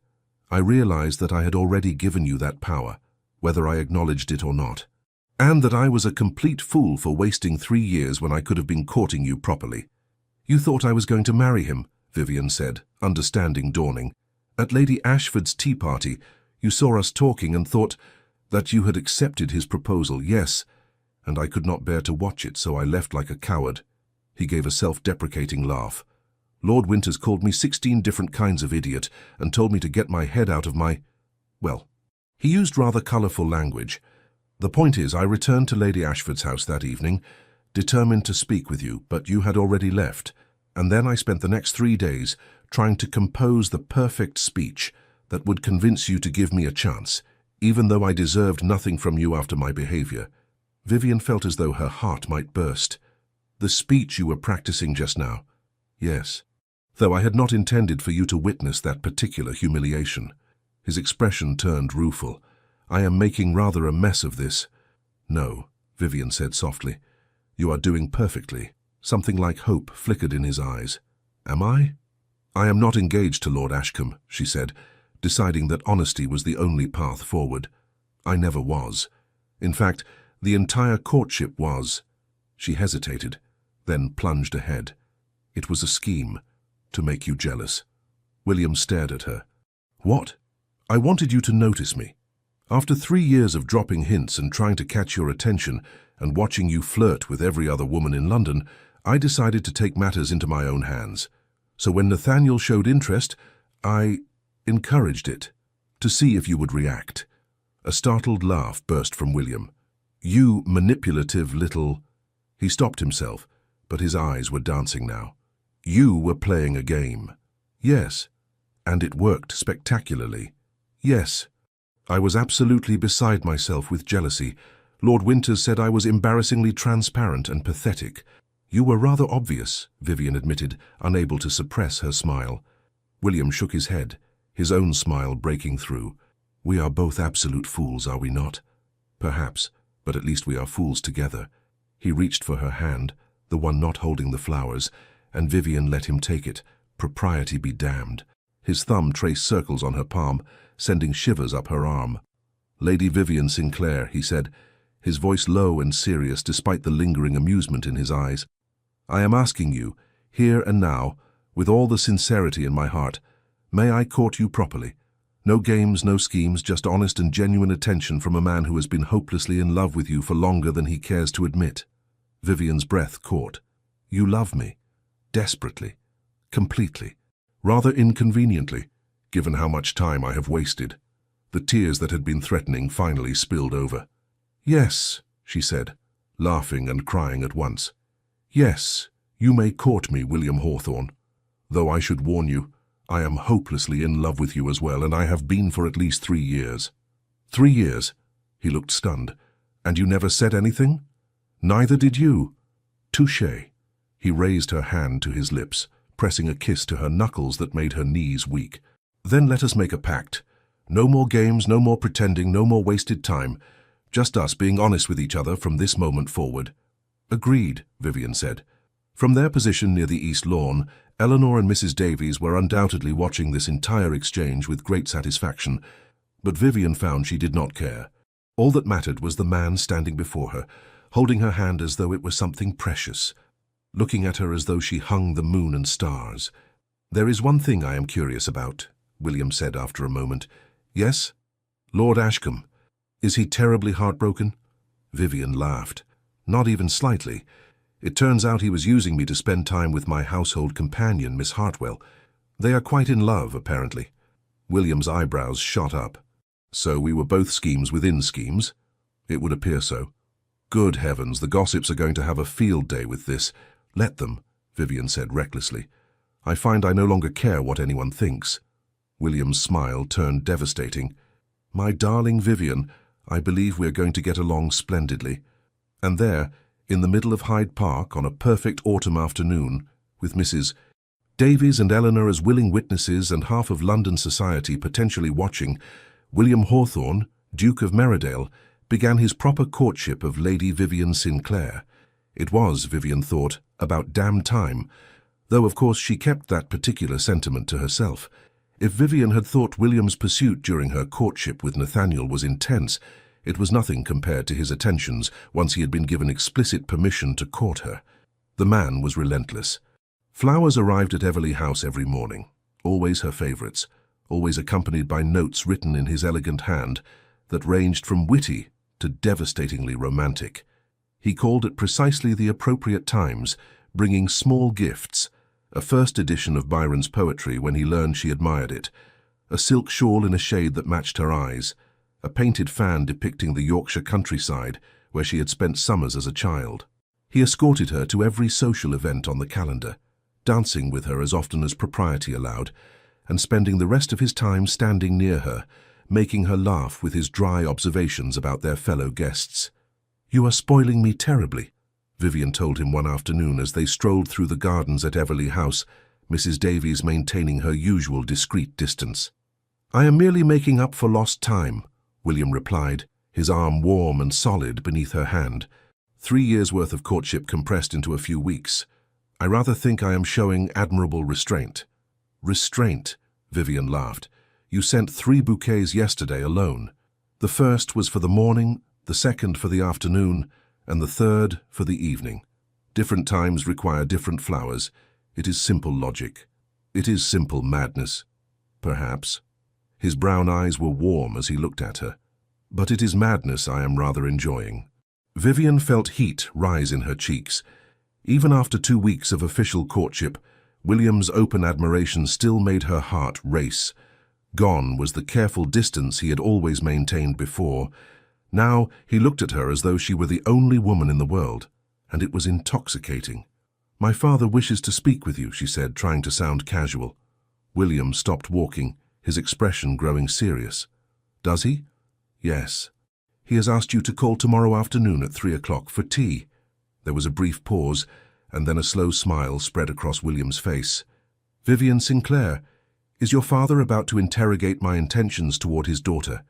I realized that I had already given you that power, whether I acknowledged it or not. And that I was a complete fool for wasting 3 years when I could have been courting you properly. You thought I was going to marry him, Vivian said, understanding dawning. At Lady Ashford's tea party, you saw us talking and thought that you had accepted his proposal, yes, and I could not bear to watch it, so I left like a coward. He gave a self-deprecating laugh. Lord Winters called me 16 different kinds of idiot and told me to get my head out of my... Well, he used rather colourful language. The point is, I returned to Lady Ashford's house that evening, determined to speak with you, but you had already left, and then I spent the next 3 days trying to compose the perfect speech that would convince you to give me a chance, even though I deserved nothing from you after my behaviour. Vivian felt as though her heart might burst. The speech you were practicing just now. Yes. Though I had not intended for you to witness that particular humiliation. His expression turned rueful. I am making rather a mess of this. No, Vivian said softly. You are doing perfectly. Something like hope flickered in his eyes. Am I? I am not engaged to Lord Ashcombe, she said, deciding that honesty was the only path forward. I never was. In fact, the entire courtship was. She hesitated, then plunged ahead. It was a scheme, to make you jealous. William stared at her. What? I wanted you to notice me. After 3 years of dropping hints and trying to catch your attention and watching you flirt with every other woman in London, I decided to take matters into my own hands. So when Nathaniel showed interest, I encouraged it, to see if you would react. A startled laugh burst from William. You manipulative little... He stopped himself, but his eyes were dancing now. You were playing a game. Yes. And it worked spectacularly. Yes. I was absolutely beside myself with jealousy. Lord Winters said I was embarrassingly transparent and pathetic. You were rather obvious, Vivian admitted, unable to suppress her smile. William shook his head, his own smile breaking through. We are both absolute fools, are we not? Perhaps, but at least we are fools together. He reached for her hand, the one not holding the flowers, and Vivian let him take it, propriety be damned. His thumb traced circles on her palm, sending shivers up her arm. Lady Vivian Sinclair, he said, his voice low and serious despite the lingering amusement in his eyes. I am asking you, here and now, with all the sincerity in my heart, may I court you properly? No games, no schemes, just honest and genuine attention from a man who has been hopelessly in love with you for longer than he cares to admit. Vivian's breath caught. You love me. Desperately. Completely. Rather inconveniently, given how much time I have wasted. The tears that had been threatening finally spilled over. Yes, she said, laughing and crying at once. Yes, you may court me, William Hawthorne. Though I should warn you, I am hopelessly in love with you as well, and I have been for at least 3 years. 3 years? He looked stunned. And you never said anything? Neither did you. Touché. He raised her hand to his lips, pressing a kiss to her knuckles that made her knees weak. "Then let us make a pact. No more games, no more pretending, no more wasted time. Just us being honest with each other from this moment forward." "Agreed," Vivian said. From their position near the east lawn, Eleanor and Mrs. Davies were undoubtedly watching this entire exchange with great satisfaction, but Vivian found she did not care. All that mattered was the man standing before her, holding her hand as though it were something precious, looking at her as though she hung the moon and stars. "There is one thing I am curious about," William said after a moment. "Yes? Lord Ashcombe. Is he terribly heartbroken?" Vivian laughed. "Not even slightly. It turns out he was using me to spend time with my household companion, Miss Hartwell. They are quite in love, apparently." William's eyebrows shot up. "So we were both schemes within schemes?" "It would appear so." "Good heavens, the gossips are going to have a field day with this." "Let them," Vivian said recklessly. "I find I no longer care what anyone thinks." William's smile turned devastating. "My darling Vivian, I believe we are going to get along splendidly." And there, in the middle of Hyde Park on a perfect autumn afternoon, with Mrs. Davies and Eleanor as willing witnesses and half of London society potentially watching, William Hawthorne, Duke of Merridale, began his proper courtship of Lady Vivian Sinclair. It was, Vivian thought, about damn time, though of course she kept that particular sentiment to herself. If Vivian had thought William's pursuit during her courtship with Nathaniel was intense, it was nothing compared to his attentions once he had been given explicit permission to court her. The man was relentless. Flowers arrived at Everley House every morning, always her favourites, always accompanied by notes written in his elegant hand that ranged from witty to devastatingly romantic. He called at precisely the appropriate times, bringing small gifts, a first edition of Byron's poetry when he learned she admired it, a silk shawl in a shade that matched her eyes, a painted fan depicting the Yorkshire countryside where she had spent summers as a child. He escorted her to every social event on the calendar, dancing with her as often as propriety allowed, and spending the rest of his time standing near her, making her laugh with his dry observations about their fellow guests. "You are spoiling me terribly," Vivian told him one afternoon as they strolled through the gardens at Everley House, Mrs. Davies maintaining her usual discreet distance. "I am merely making up for lost time," William replied, his arm warm and solid beneath her hand. 3 years' worth of courtship compressed into a few weeks. "I rather think I am showing admirable restraint." "Restraint," Vivian laughed. "You sent 3 bouquets yesterday alone. The first was for the morning, the second for the afternoon, and the third for the evening. Different times require different flowers. It is simple logic. It is simple madness. Perhaps." His brown eyes were warm as he looked at her. "But it is madness I am rather enjoying." Vivian felt heat rise in her cheeks. Even after 2 weeks of official courtship, William's open admiration still made her heart race. Gone was the careful distance he had always maintained before. Now he looked at her as though she were the only woman in the world, and it was intoxicating. "My father wishes to speak with you," she said, trying to sound casual. William stopped walking, his expression growing serious. "Does he?" "Yes. He has asked you to call tomorrow afternoon at 3 o'clock for tea." There was a brief pause, and then a slow smile spread across William's face. "Vivian Sinclair, is your father about to interrogate my intentions toward his daughter?"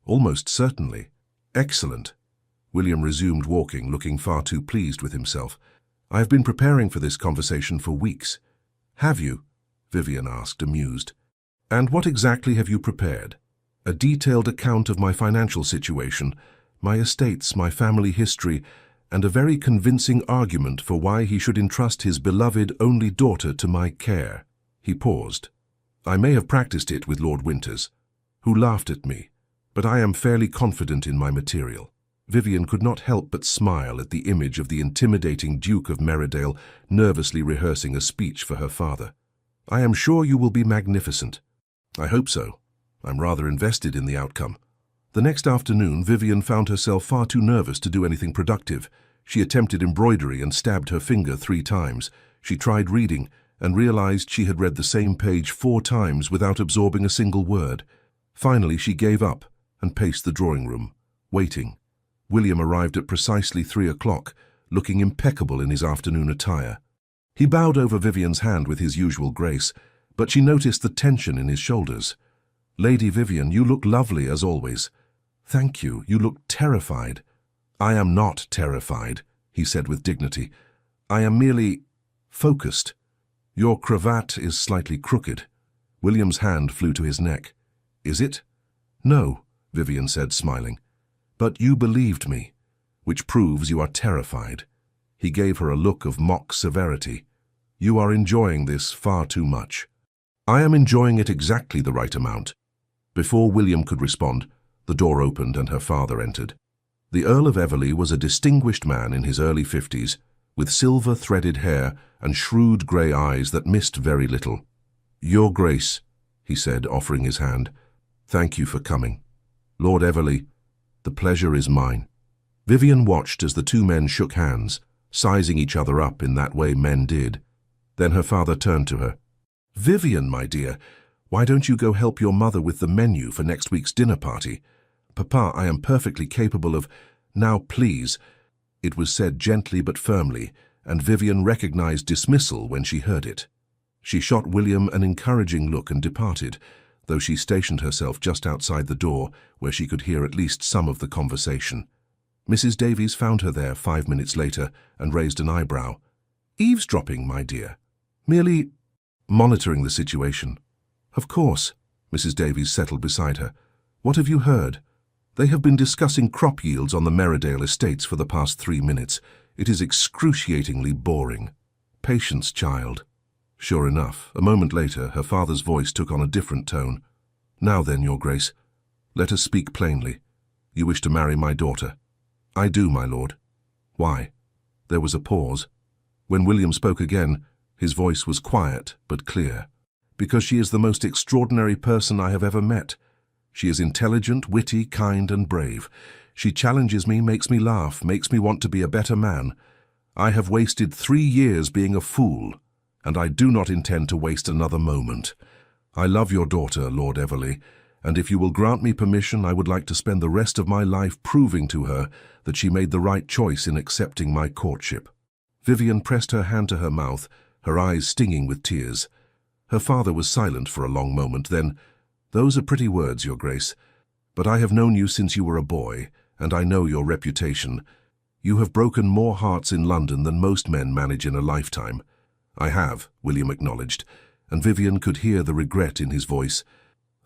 "Almost certainly." "Excellent." William resumed walking, looking far too pleased with himself. "I have been preparing for this conversation for weeks." "Have you?" Vivian asked, amused. "And what exactly have you prepared?" "A detailed account of my financial situation, my estates, my family history, and a very convincing argument for why he should entrust his beloved only daughter to my care." He paused. "I may have practiced it with Lord Winters, who laughed at me, but I am fairly confident in my material." Vivian could not help but smile at the image of the intimidating Duke of Merridale nervously rehearsing a speech for her father. "I am sure you will be magnificent." "I hope so. I'm rather invested in the outcome." The next afternoon, Vivian found herself far too nervous to do anything productive. She attempted embroidery and stabbed her finger 3 times. She tried reading and realized she had read the same page 4 times without absorbing a single word. Finally, she gave up and paced the drawing room, waiting. William arrived at precisely 3 o'clock, looking impeccable in his afternoon attire. He bowed over Vivian's hand with his usual grace, but she noticed the tension in his shoulders. "Lady Vivian, you look lovely as always." "Thank you, you look terrified." "I am not terrified," he said with dignity. "I am merely focused. Your cravat is slightly crooked." William's hand flew to his neck. "Is it?" "No," Vivian said, smiling. "But you believed me, which proves you are terrified." He gave her a look of mock severity. "You are enjoying this far too much." "I am enjoying it exactly the right amount." Before William could respond, the door opened and her father entered. The Earl of Everley was a distinguished man in his early 50s, with silver-threaded hair and shrewd grey eyes that missed very little. "Your Grace," he said, offering his hand. "Thank you for coming." "Lord Everley, the pleasure is mine." Vivian watched as the two men shook hands, sizing each other up in that way men did. Then her father turned to her. "Vivian, my dear, why don't you go help your mother with the menu for next week's dinner party? Papa, I am perfectly capable of—" "Now, please." It was said gently but firmly, and Vivian recognized dismissal when she heard it. She shot William an encouraging look and departed, though she stationed herself just outside the door where she could hear at least some of the conversation. Mrs. Davies found her there 5 minutes later and raised an eyebrow. "Eavesdropping, my dear." "Merely monitoring the situation." "Of course." Mrs. Davies settled beside her. "What have you heard?" "They have been discussing crop yields on the Merridale estates for the past 3 minutes. It is excruciatingly boring." "Patience, child." Sure enough, a moment later, her father's voice took on a different tone. "Now then, Your Grace, let us speak plainly. You wish to marry my daughter?" "I do, my lord." "Why?" There was a pause. When William spoke again, his voice was quiet but clear. "Because she is the most extraordinary person I have ever met. She is intelligent, witty, kind, and brave. She challenges me, makes me laugh, makes me want to be a better man. I have wasted 3 years being a fool, and I do not intend to waste another moment. I love your daughter, Lord Everley, and if you will grant me permission, I would like to spend the rest of my life proving to her that she made the right choice in accepting my courtship." Vivian pressed her hand to her mouth, her eyes stinging with tears. Her father was silent for a long moment, then, "Those are pretty words, Your Grace, but I have known you since you were a boy, and I know your reputation. You have broken more hearts in London than most men manage in a lifetime." "I have," William acknowledged, and Vivian could hear the regret in his voice.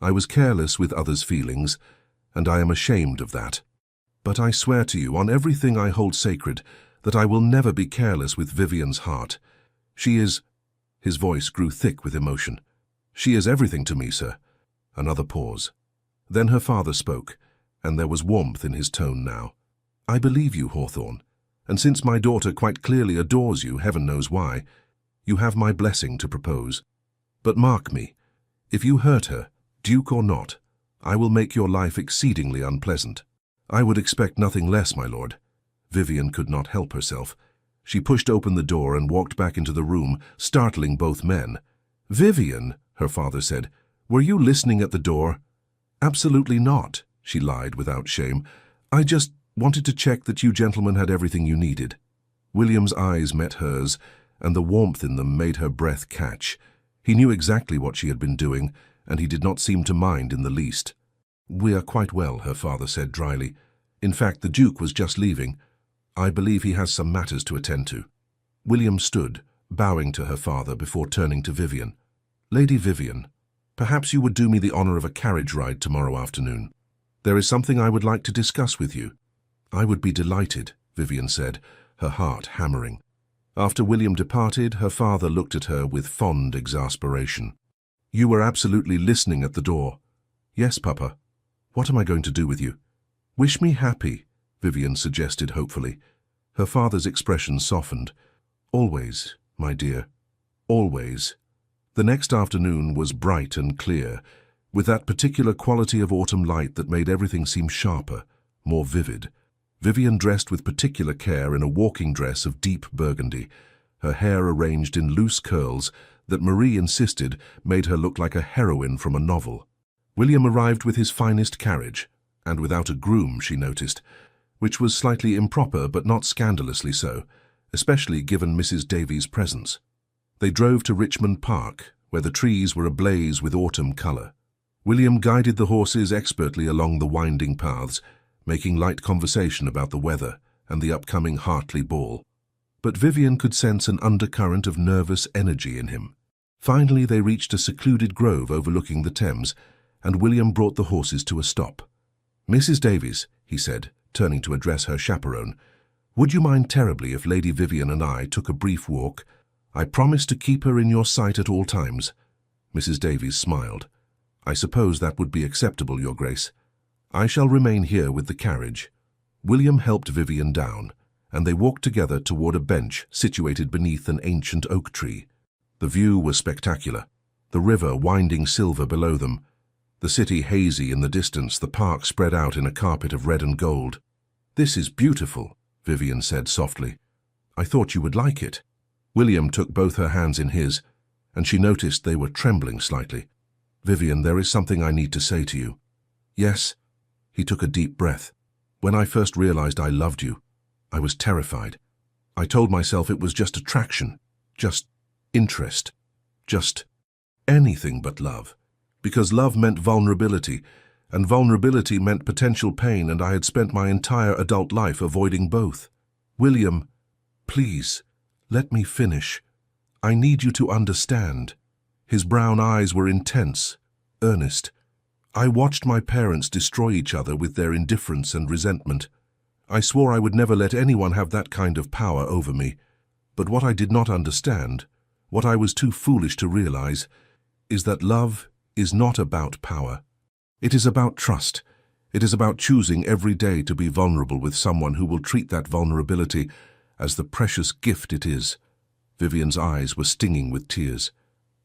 "I was careless with others' feelings, and I am ashamed of that. But I swear to you, on everything I hold sacred, that I will never be careless with Vivian's heart. She is—" His voice grew thick with emotion. "She is everything to me, sir." Another pause. Then her father spoke, and there was warmth in his tone now. "I believe you, Hawthorne, and since my daughter quite clearly adores you, heaven knows why, you have my blessing to propose. But mark me, if you hurt her, Duke or not, I will make your life exceedingly unpleasant." "I would expect nothing less, my lord." Vivian could not help herself. She pushed open the door and walked back into the room, startling both men. "Vivian," her father said, "were you listening at the door?" "Absolutely not," she lied without shame. "I just wanted to check that you gentlemen had everything you needed." William's eyes met hers, and the warmth in them made her breath catch. He knew exactly what she had been doing, and he did not seem to mind in the least. "We are quite well," her father said dryly. "In fact, the Duke was just leaving. I believe he has some matters to attend to." William stood, bowing to her father before turning to Vivian. "Lady Vivian, perhaps you would do me the honor of a carriage ride tomorrow afternoon. There is something I would like to discuss with you." "I would be delighted," Vivian said, her heart hammering. After William departed, her father looked at her with fond exasperation. "You were absolutely listening at the door." "Yes, Papa. What am I going to do with you?" "Wish me happy," Vivian suggested hopefully. Her father's expression softened. "Always, my dear, always." The next afternoon was bright and clear, with that particular quality of autumn light that made everything seem sharper, more vivid. Vivian dressed with particular care in a walking dress of deep burgundy, her hair arranged in loose curls that Marie insisted made her look like a heroine from a novel. William arrived with his finest carriage, and without a groom, she noticed, which was slightly improper but not scandalously so, especially given Mrs. Davies' presence. They drove to Richmond Park, where the trees were ablaze with autumn color. William guided the horses expertly along the winding paths, making light conversation about the weather and the upcoming Hartley ball. But Vivian could sense an undercurrent of nervous energy in him. Finally, they reached a secluded grove overlooking the Thames, and William brought the horses to a stop. "Mrs. Davies," he said, turning to address her chaperone, "would you mind terribly if Lady Vivian and I took a brief walk? I promise to keep her in your sight at all times." Mrs. Davies smiled. "I suppose that would be acceptable, Your Grace. I shall remain here with the carriage." William helped Vivian down, and they walked together toward a bench situated beneath an ancient oak tree. The view was spectacular, the river winding silver below them, the city hazy in the distance, the park spread out in a carpet of red and gold. "This is beautiful," Vivian said softly. "I thought you would like it." William took both her hands in his, and she noticed they were trembling slightly. "Vivian, there is something I need to say to you." "Yes?" He took a deep breath. "When I first realized I loved you, I was terrified. I told myself it was just attraction, just interest, just anything but love. Because love meant vulnerability, and vulnerability meant potential pain, and I had spent my entire adult life avoiding both. William, please, let me finish. I need you to understand." His brown eyes were intense, earnest. "I watched my parents destroy each other with their indifference and resentment. I swore I would never let anyone have that kind of power over me. But what I did not understand, what I was too foolish to realize, is that love is not about power. It is about trust. It is about choosing every day to be vulnerable with someone who will treat that vulnerability as the precious gift it is." Vivian's eyes were stinging with tears.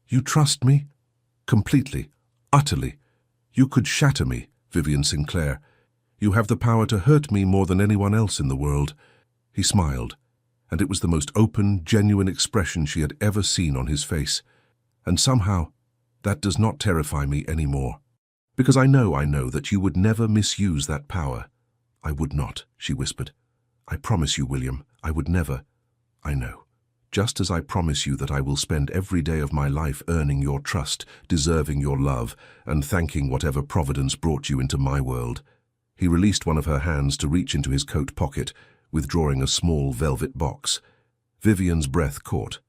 "You trust me? Completely, utterly. You could shatter me, Vivian Sinclair. You have the power to hurt me more than anyone else in the world." He smiled, and it was the most open, genuine expression she had ever seen on his face. "And somehow, that does not terrify me anymore. Because I know that you would never misuse that power." "I would not," she whispered. "I promise you, William, I would never. I know. Just as I promise you that I will spend every day of my life earning your trust, deserving your love, and thanking whatever providence brought you into my world." He released one of her hands to reach into his coat pocket, withdrawing a small velvet box. Vivian's breath caught.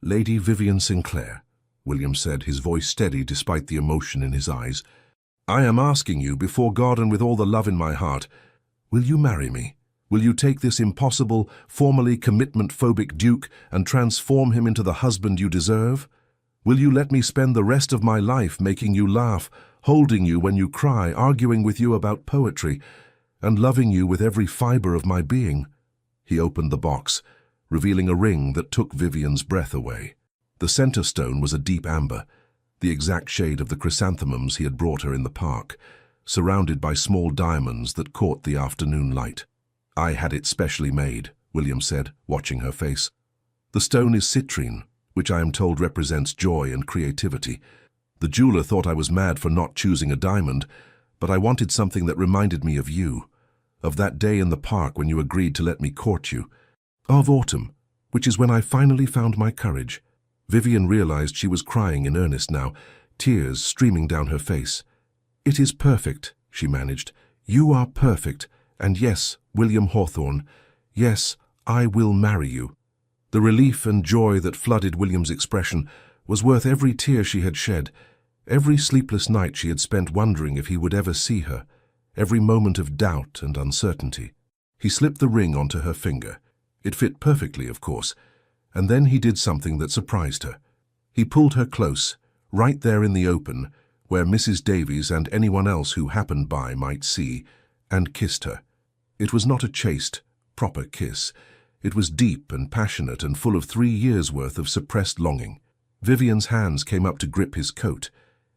"Lady Vivian Sinclair," William said, his voice steady despite the emotion in his eyes, "I am asking you, before God and with all the love in my heart, will you marry me? Will you take this impossible, formally commitment-phobic duke and transform him into the husband you deserve? Will you let me spend the rest of my life making you laugh, holding you when you cry, arguing with you about poetry, and loving you with every fiber of my being?" He opened the box, revealing a ring that took Vivian's breath away. The center stone was a deep amber, the exact shade of the chrysanthemums he had brought her in the park, surrounded by small diamonds that caught the afternoon light. "I had it specially made," William said, watching her face. "The stone is citrine, which I am told represents joy and creativity. The jeweler thought I was mad for not choosing a diamond, but I wanted something that reminded me of you, of that day in the park when you agreed to let me court you, of autumn, which is when I finally found my courage." Vivian realized she was crying in earnest now, tears streaming down her face. "It is perfect," she managed. "You are perfect, and yes, William Hawthorne, yes, I will marry you." The relief and joy that flooded William's expression was worth every tear she had shed, every sleepless night she had spent wondering if he would ever see her, every moment of doubt and uncertainty. He slipped the ring onto her finger. It fit perfectly, of course, and then he did something that surprised her. He pulled her close, right there in the open, where Mrs. Davies and anyone else who happened by might see, and kissed her. It was not a chaste, proper kiss. It was deep and passionate and full of 3 years' worth of suppressed longing. Vivian's hands came up to grip his coat,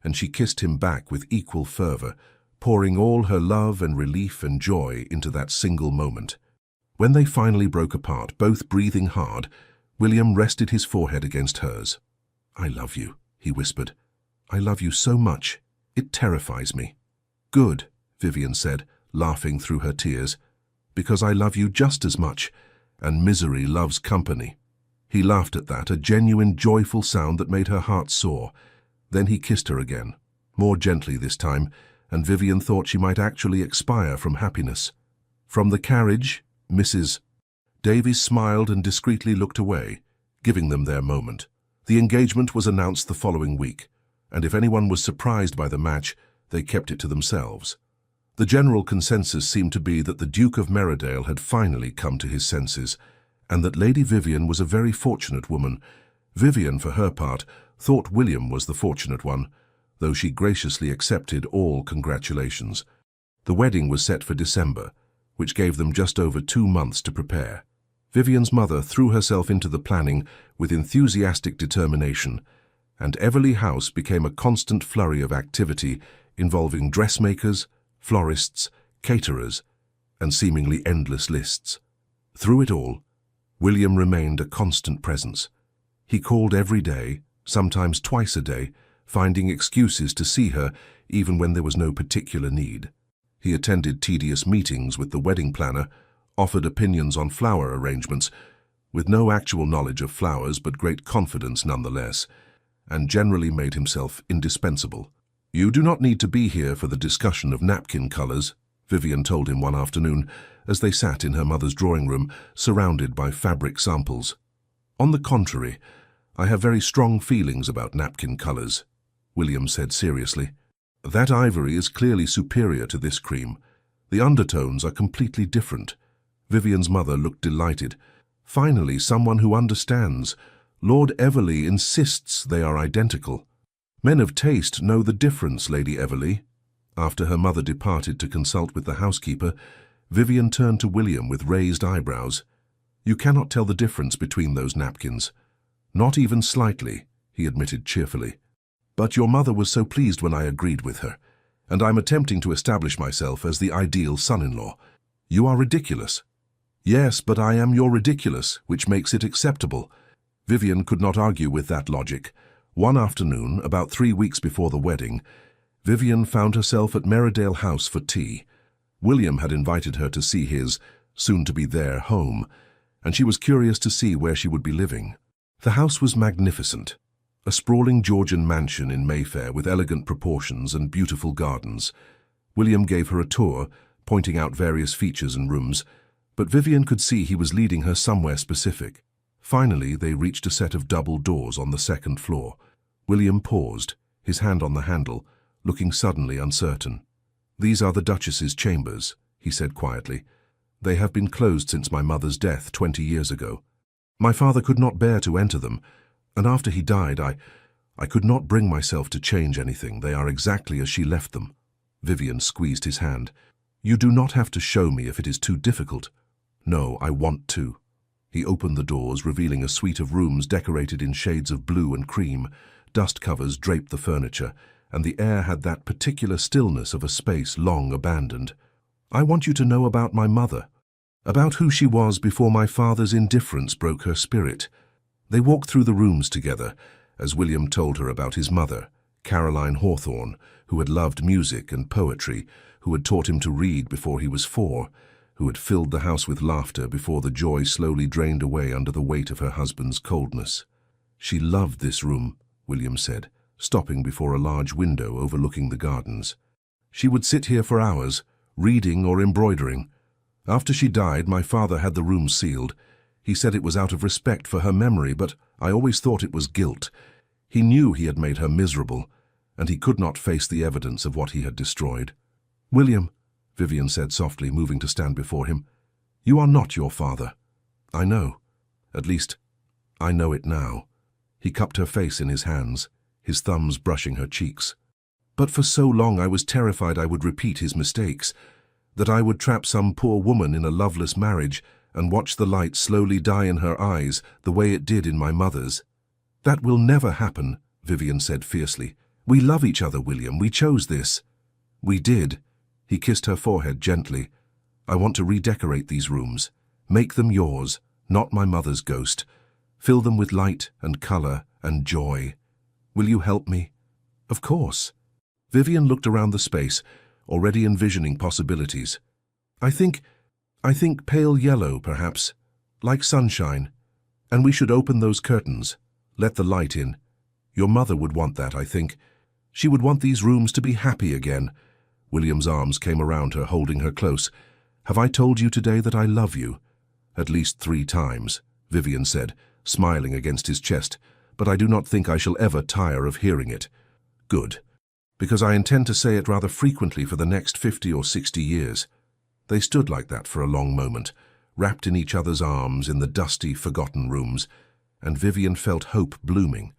and she kissed him back with equal fervor, pouring all her love and relief and joy into that single moment. When they finally broke apart, both breathing hard, William rested his forehead against hers. "I love you," he whispered. "I love you so much. It terrifies me." "Good," Vivian said, laughing through her tears, "because I love you just as much, and misery loves company." He laughed at that, a genuine, joyful sound that made her heart soar. Then he kissed her again, more gently this time, and Vivian thought she might actually expire from happiness. From the carriage, Mrs. Davies smiled and discreetly looked away, giving them their moment. The engagement was announced the following week, and if anyone was surprised by the match, they kept it to themselves. The general consensus seemed to be that the Duke of Meridale had finally come to his senses, and that Lady Vivian was a very fortunate woman. Vivian, for her part, thought William was the fortunate one, though she graciously accepted all congratulations. The wedding was set for December, which gave them just over 2 months to prepare. Vivian's mother threw herself into the planning with enthusiastic determination, and Everleigh House became a constant flurry of activity involving dressmakers, florists, caterers, and seemingly endless lists. Through it all, William remained a constant presence. He called every day, sometimes twice a day, finding excuses to see her even when there was no particular need. He attended tedious meetings with the wedding planner, offered opinions on flower arrangements, with no actual knowledge of flowers but great confidence nonetheless, and generally made himself indispensable. "You do not need to be here for the discussion of napkin colors," Vivian told him one afternoon as they sat in her mother's drawing room, surrounded by fabric samples. "On the contrary, I have very strong feelings about napkin colors," William said seriously. "That ivory is clearly superior to this cream. The undertones are completely different." Vivian's mother looked delighted. "Finally, someone who understands. Lord Everleigh insists they are identical." "Men of taste know the difference, Lady Everleigh." After her mother departed to consult with the housekeeper, Vivian turned to William with raised eyebrows. "You cannot tell the difference between those napkins." "Not even slightly," he admitted cheerfully. "But your mother was so pleased when I agreed with her, and I'm attempting to establish myself as the ideal son-in-law." "You are ridiculous." "Yes, but I am your ridiculous, which makes it acceptable." Vivian could not argue with that logic. One afternoon, about 3 weeks before the wedding, Vivian found herself at Meridale House for tea. William had invited her to see his, soon-to-be their, home, and she was curious to see where she would be living. The house was magnificent, a sprawling Georgian mansion in Mayfair with elegant proportions and beautiful gardens. William gave her a tour, pointing out various features and rooms, but Vivian could see he was leading her somewhere specific. Finally, they reached a set of double doors on the 2nd floor. William paused, his hand on the handle, looking suddenly uncertain. "These are the Duchess's chambers," he said quietly. "They have been closed since my mother's death 20 years ago. My father could not bear to enter them, and after he died, I could not bring myself to change anything. They are exactly as she left them." Vivian squeezed his hand. "You do not have to show me if it is too difficult." "No, I want to." He opened the doors, revealing a suite of rooms decorated in shades of blue and cream. Dust covers draped the furniture, and the air had that particular stillness of a space long abandoned. "I want you to know about my mother, about who she was before my father's indifference broke her spirit." They walked through the rooms together, as William told her about his mother, Caroline Hawthorne, who had loved music and poetry, who had taught him to read before he was 4, who had filled the house with laughter before the joy slowly drained away under the weight of her husband's coldness. "She loved this room," William said, stopping before a large window overlooking the gardens. "She would sit here for hours, reading or embroidering. After she died, my father had the room sealed. He said it was out of respect for her memory, but I always thought it was guilt. He knew he had made her miserable, and he could not face the evidence of what he had destroyed." "William," Vivian said softly, moving to stand before him, "you are not your father." "I know. At least, I know it now." He cupped her face in his hands, his thumbs brushing her cheeks. "But for so long I was terrified I would repeat his mistakes, that I would trap some poor woman in a loveless marriage and watch the light slowly die in her eyes the way it did in my mother's." "That will never happen," Vivian said fiercely. "We love each other, William. We chose this." "We did." He kissed her forehead gently. "I want to redecorate these rooms. Make them yours, not my mother's ghost. Fill them with light and color and joy. Will you help me?" "Of course." Vivian looked around the space, already envisioning possibilities. I think pale yellow, perhaps, like sunshine. And we should open those curtains. Let the light in. Your mother would want that, I think. She would want these rooms to be happy again." William's arms came around her, holding her close. "Have I told you today that I love you?" "At least 3 times, Vivian said, smiling against his chest, "but I do not think I shall ever tire of hearing it." "Good, because I intend to say it rather frequently for the next 50 or 60 years. They stood like that for a long moment, wrapped in each other's arms in the dusty, forgotten rooms, and Vivian felt hope blooming,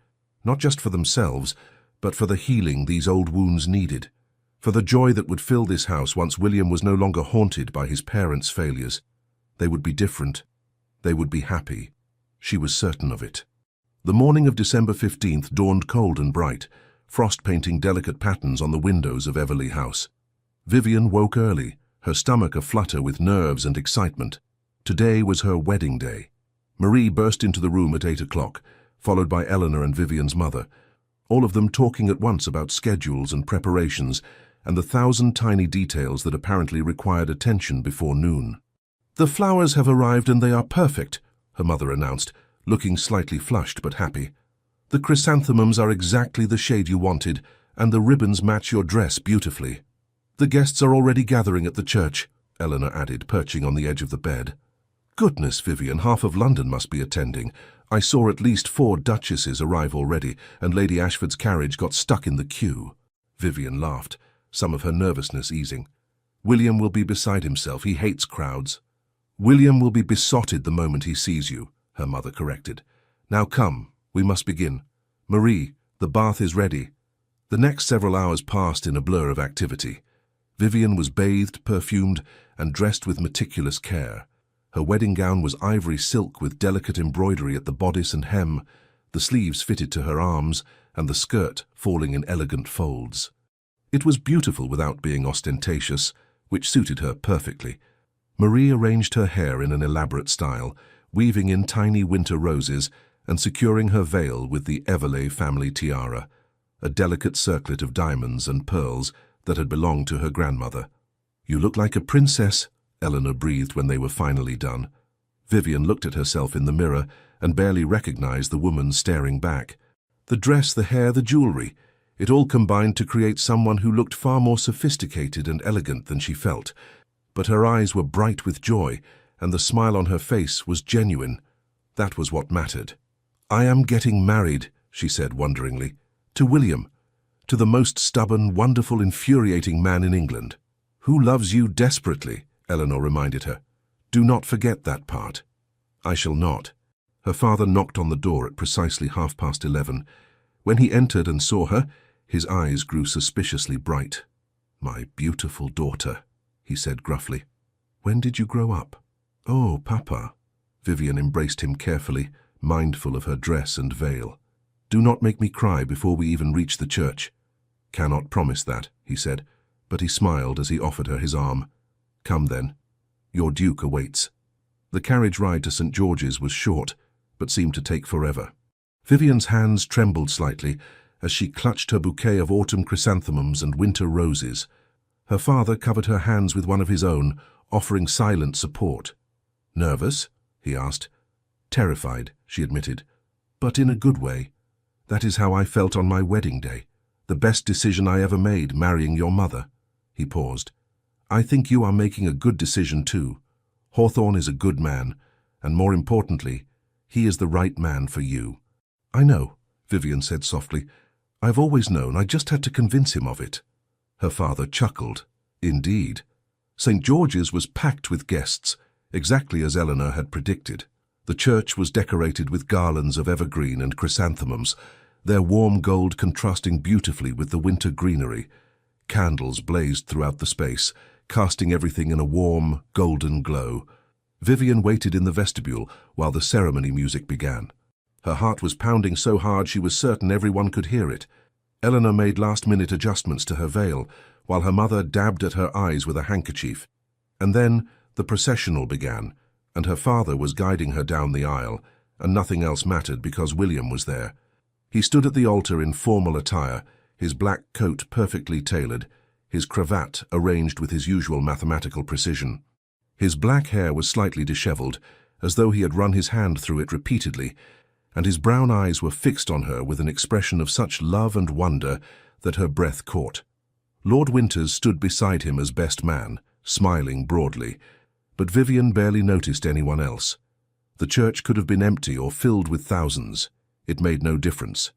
not just for themselves, but for the healing these old wounds needed, for the joy that would fill this house once William was no longer haunted by his parents' failures. They would be different. They would be happy. She was certain of it. The morning of December 15th dawned cold and bright, frost painting delicate patterns on the windows of Everley House. Vivian woke early, her stomach aflutter with nerves and excitement. Today was her wedding day. Marie burst into the room at 8 o'clock, followed by Eleanor and Vivian's mother, all of them talking at once about schedules and preparations and the 1,000 tiny details that apparently required attention before noon. "The flowers have arrived and they are perfect," her mother announced, looking slightly flushed but happy. "The chrysanthemums are exactly the shade you wanted, and the ribbons match your dress beautifully." "The guests are already gathering at the church," Eleanor added, perching on the edge of the bed. "Goodness, Vivian, half of London must be attending. I saw at least 4 duchesses arrive already, and Lady Ashford's carriage got stuck in the queue." Vivian laughed, some of her nervousness easing. "William will be beside himself. He hates crowds." "William will be besotted the moment he sees you," her mother corrected. "Now come, we must begin. Marie, the bath is ready." The next several hours passed in a blur of activity. Vivian was bathed, perfumed, and dressed with meticulous care. Her wedding gown was ivory silk with delicate embroidery at the bodice and hem, the sleeves fitted to her arms, and the skirt falling in elegant folds. It was beautiful without being ostentatious, which suited her perfectly. Marie arranged her hair in an elaborate style, weaving in tiny winter roses and securing her veil with the Everley family tiara, a delicate circlet of diamonds and pearls that had belonged to her grandmother. "You look like a princess," Eleanor breathed when they were finally done. Vivian looked at herself in the mirror and barely recognized the woman staring back. The dress, the hair, the jewelry, it all combined to create someone who looked far more sophisticated and elegant than she felt. But her eyes were bright with joy, and the smile on her face was genuine. That was what mattered. "I am getting married," she said wonderingly, "to William, to the most stubborn, wonderful, infuriating man in England." "Who loves you desperately," Eleanor reminded her. "Do not forget that part." "I shall not." Her father knocked on the door at precisely 11:30. When he entered and saw her, his eyes grew suspiciously bright. "My beautiful daughter," he said gruffly. "When did you grow up?" "Oh, Papa." Vivian embraced him carefully, mindful of her dress and veil. "Do not make me cry before we even reach the church." "Cannot promise that," he said, but he smiled as he offered her his arm. "Come then. Your Duke awaits." The carriage ride to St. George's was short, but seemed to take forever. Vivian's hands trembled slightly as she clutched her bouquet of autumn chrysanthemums and winter roses. Her father covered her hands with one of his own, offering silent support. "Nervous?" he asked. "Terrified," she admitted, "but in a good way. That is how I felt on my wedding day. The best decision I ever made, marrying your mother." He paused. "I think you are making a good decision too. Hawthorne is a good man, and more importantly, he is the right man for you." "I know," Vivian said softly. "I've always known, I just had to convince him of it." Her father chuckled. "Indeed." St. George's was packed with guests, exactly as Eleanor had predicted. The church was decorated with garlands of evergreen and chrysanthemums, their warm gold contrasting beautifully with the winter greenery. Candles blazed throughout the space, casting everything in a warm, golden glow. Vivian waited in the vestibule while the ceremony music began. Her heart was pounding so hard she was certain everyone could hear it. Eleanor made last-minute adjustments to her veil, while her mother dabbed at her eyes with a handkerchief. And then the processional began, and her father was guiding her down the aisle, and nothing else mattered because William was there. He stood at the altar in formal attire, his black coat perfectly tailored, his cravat arranged with his usual mathematical precision. His black hair was slightly disheveled, as though he had run his hand through it repeatedly, and his brown eyes were fixed on her with an expression of such love and wonder that her breath caught. Lord Winters stood beside him as best man, smiling broadly, but Vivian barely noticed anyone else. The church could have been empty or filled with thousands. It made no difference.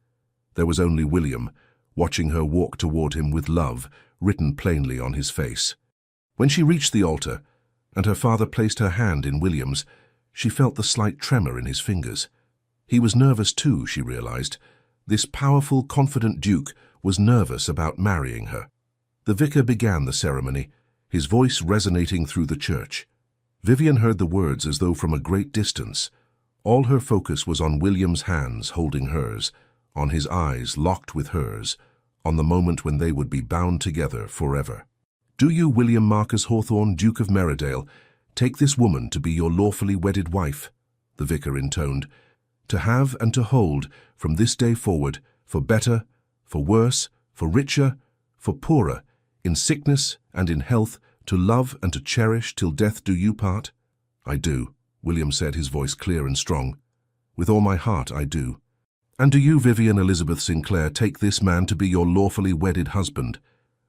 There was only William, watching her walk toward him with love written plainly on his face. When she reached the altar, and her father placed her hand in William's, she felt the slight tremor in his fingers. He was nervous too, she realized. This powerful, confident duke was nervous about marrying her. The vicar began the ceremony, his voice resonating through the church. Vivian heard the words as though from a great distance. All her focus was on William's hands holding hers, on his eyes locked with hers, on the moment when they would be bound together forever. "Do you, William Marcus Hawthorne, Duke of Merridale, take this woman to be your lawfully wedded wife?" the vicar intoned. "To have and to hold from this day forward, for better, for worse, for richer, for poorer, in sickness and in health, to love and to cherish till death do you part?" "I do," William said, his voice clear and strong. "With all my heart, I do." "And do you, Vivian Elizabeth Sinclair, take this man to be your lawfully wedded husband?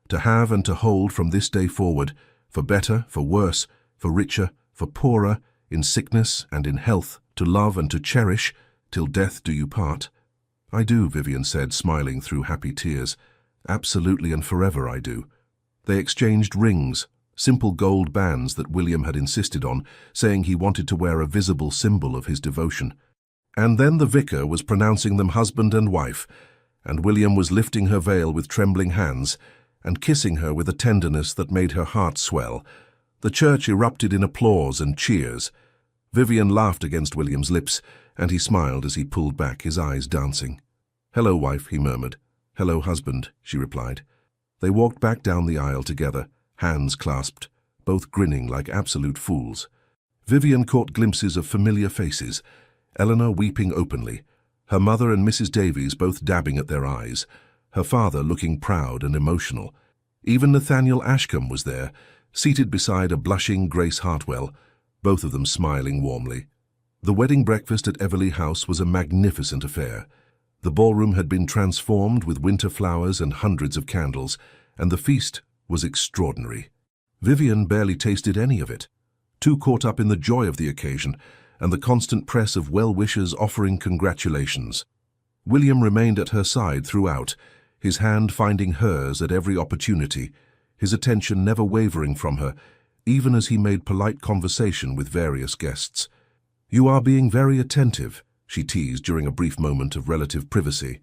To have and to hold from this day forward, for better, for worse, for richer, for poorer, in sickness and in health, to love and to cherish, till death do you part?" "I do," Vivian said, smiling through happy tears. "Absolutely and forever I do." They exchanged rings, simple gold bands that William had insisted on, saying he wanted to wear a visible symbol of his devotion. And then the vicar was pronouncing them husband and wife, and William was lifting her veil with trembling hands and kissing her with a tenderness that made her heart swell. The church erupted in applause and cheers. Vivian laughed against William's lips, and he smiled as he pulled back, his eyes dancing. "Hello, wife," he murmured. "Hello, husband," she replied. They walked back down the aisle together, hands clasped, both grinning like absolute fools. Vivian caught glimpses of familiar faces, Eleanor weeping openly, her mother and Mrs. Davies both dabbing at their eyes, her father looking proud and emotional. Even Nathaniel Ashcombe was there, seated beside a blushing Grace Hartwell, both of them smiling warmly. The wedding breakfast at Everleigh House was a magnificent affair. The ballroom had been transformed with winter flowers and hundreds of candles, and the feast was extraordinary. Vivian barely tasted any of it, too caught up in the joy of the occasion and the constant press of well-wishers offering congratulations. William remained at her side throughout, his hand finding hers at every opportunity, his attention never wavering from her, even as he made polite conversation with various guests. "You are being very attentive," she teased during a brief moment of relative privacy.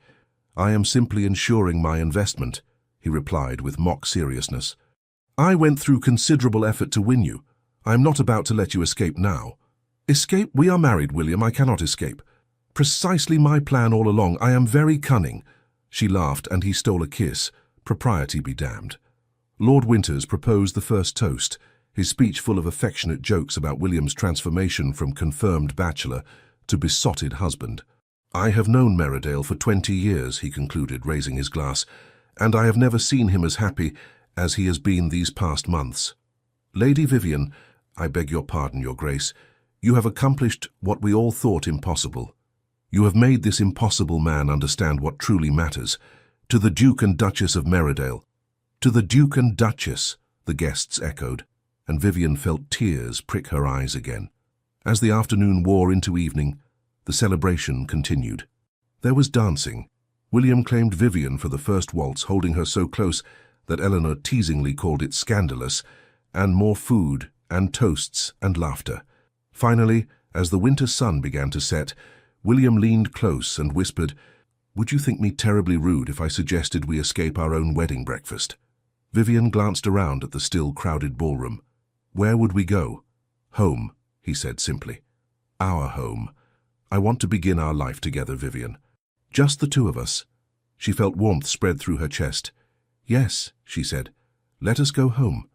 "I am simply ensuring my investment," he replied with mock seriousness. "I went through considerable effort to win you. I am not about to let you escape now." "Escape? We are married, William. I cannot escape." "Precisely my plan all along. I am very cunning." She laughed, and he stole a kiss. Propriety be damned. Lord Winters proposed the first toast, his speech full of affectionate jokes about William's transformation from confirmed bachelor to besotted husband. "I have known Merridale for 20 years, he concluded, raising his glass, "and I have never seen him as happy as he has been these past months. Lady Vivian, I beg your pardon, Your Grace, you have accomplished what we all thought impossible. You have made this impossible man understand what truly matters. To the Duke and Duchess of Merridale." "To the Duke and Duchess," the guests echoed, and Vivian felt tears prick her eyes again. As the afternoon wore into evening, the celebration continued. There was dancing. William claimed Vivian for the first waltz, holding her so close that Eleanor teasingly called it scandalous, and more food and toasts and laughter. Finally, as the winter sun began to set, William leaned close and whispered, "Would you think me terribly rude if I suggested we escape our own wedding breakfast?" Vivian glanced around at the still crowded ballroom. "Where would we go?" "Home," he said simply. "Our home. I want to begin our life together, Vivian. Just the two of us." She felt warmth spread through her chest. "Yes," she said. "Let us go home."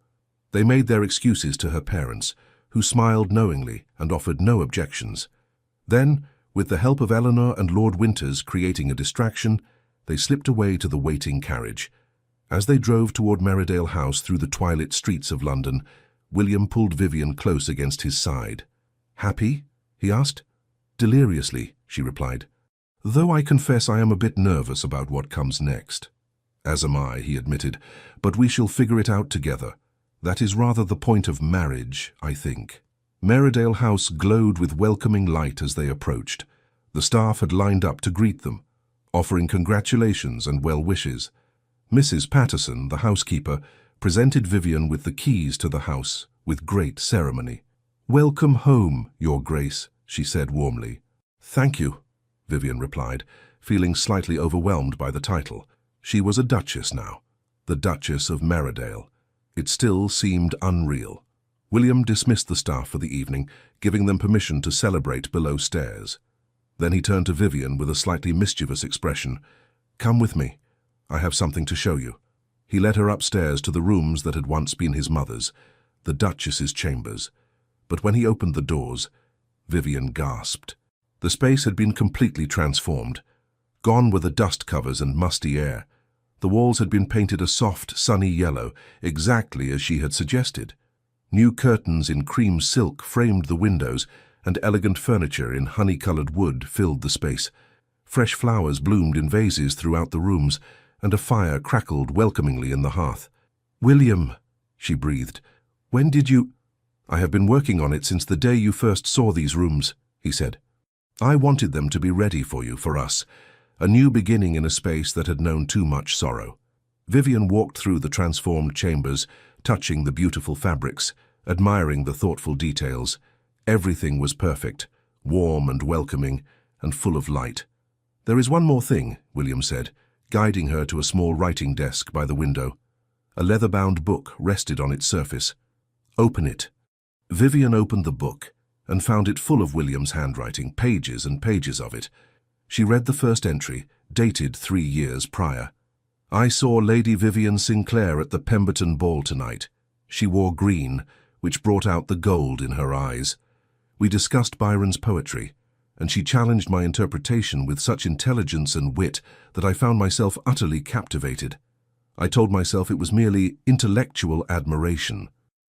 They made their excuses to her parents, who smiled knowingly and offered no objections. Then, with the help of Eleanor and Lord Winters creating a distraction, they slipped away to the waiting carriage. As they drove toward Merridale House through the twilit streets of London, William pulled Vivian close against his side. "Happy?" he asked. Deliriously, she replied. Though I confess I am a bit nervous about what comes next. As am I, he admitted, but we shall figure it out together. That is rather the point of marriage, I think. Meredale House glowed with welcoming light as they approached. The staff had lined up to greet them, offering congratulations and well wishes. Mrs. Patterson, the housekeeper, presented Vivian with the keys to the house with great ceremony. Welcome home, Your Grace, she said warmly. Thank you, Vivian replied, feeling slightly overwhelmed by the title. She was a duchess now, the Duchess of Meredale. It still seemed unreal. William dismissed the staff for the evening, giving them permission to celebrate below stairs. Then he turned to Vivian with a slightly mischievous expression. Come with me. I have something to show you. He led her upstairs to the rooms that had once been his mother's, the Duchess's chambers. But when he opened the doors, Vivian gasped. The space had been completely transformed. Gone were the dust covers and musty air. The walls had been painted a soft, sunny yellow, exactly as she had suggested. New curtains in cream silk framed the windows, and elegant furniture in honey-colored wood filled the space. Fresh flowers bloomed in vases throughout the rooms, and a fire crackled welcomingly in the hearth. William, she breathed, when did you— I have been working on it since the day you first saw these rooms, he said. I wanted them to be ready for you, for us. A new beginning in a space that had known too much sorrow. Vivian walked through the transformed chambers, touching the beautiful fabrics, admiring the thoughtful details. Everything was perfect, warm and welcoming, and full of light. There is one more thing, William said, guiding her to a small writing desk by the window. A leather-bound book rested on its surface. Open it. Vivian opened the book and found it full of William's handwriting, pages and pages of it. She read the first entry, dated 3 years prior. I saw Lady Vivian Sinclair at the Pemberton Ball tonight. She wore green, which brought out the gold in her eyes. We discussed Byron's poetry, and she challenged my interpretation with such intelligence and wit that I found myself utterly captivated. I told myself it was merely intellectual admiration.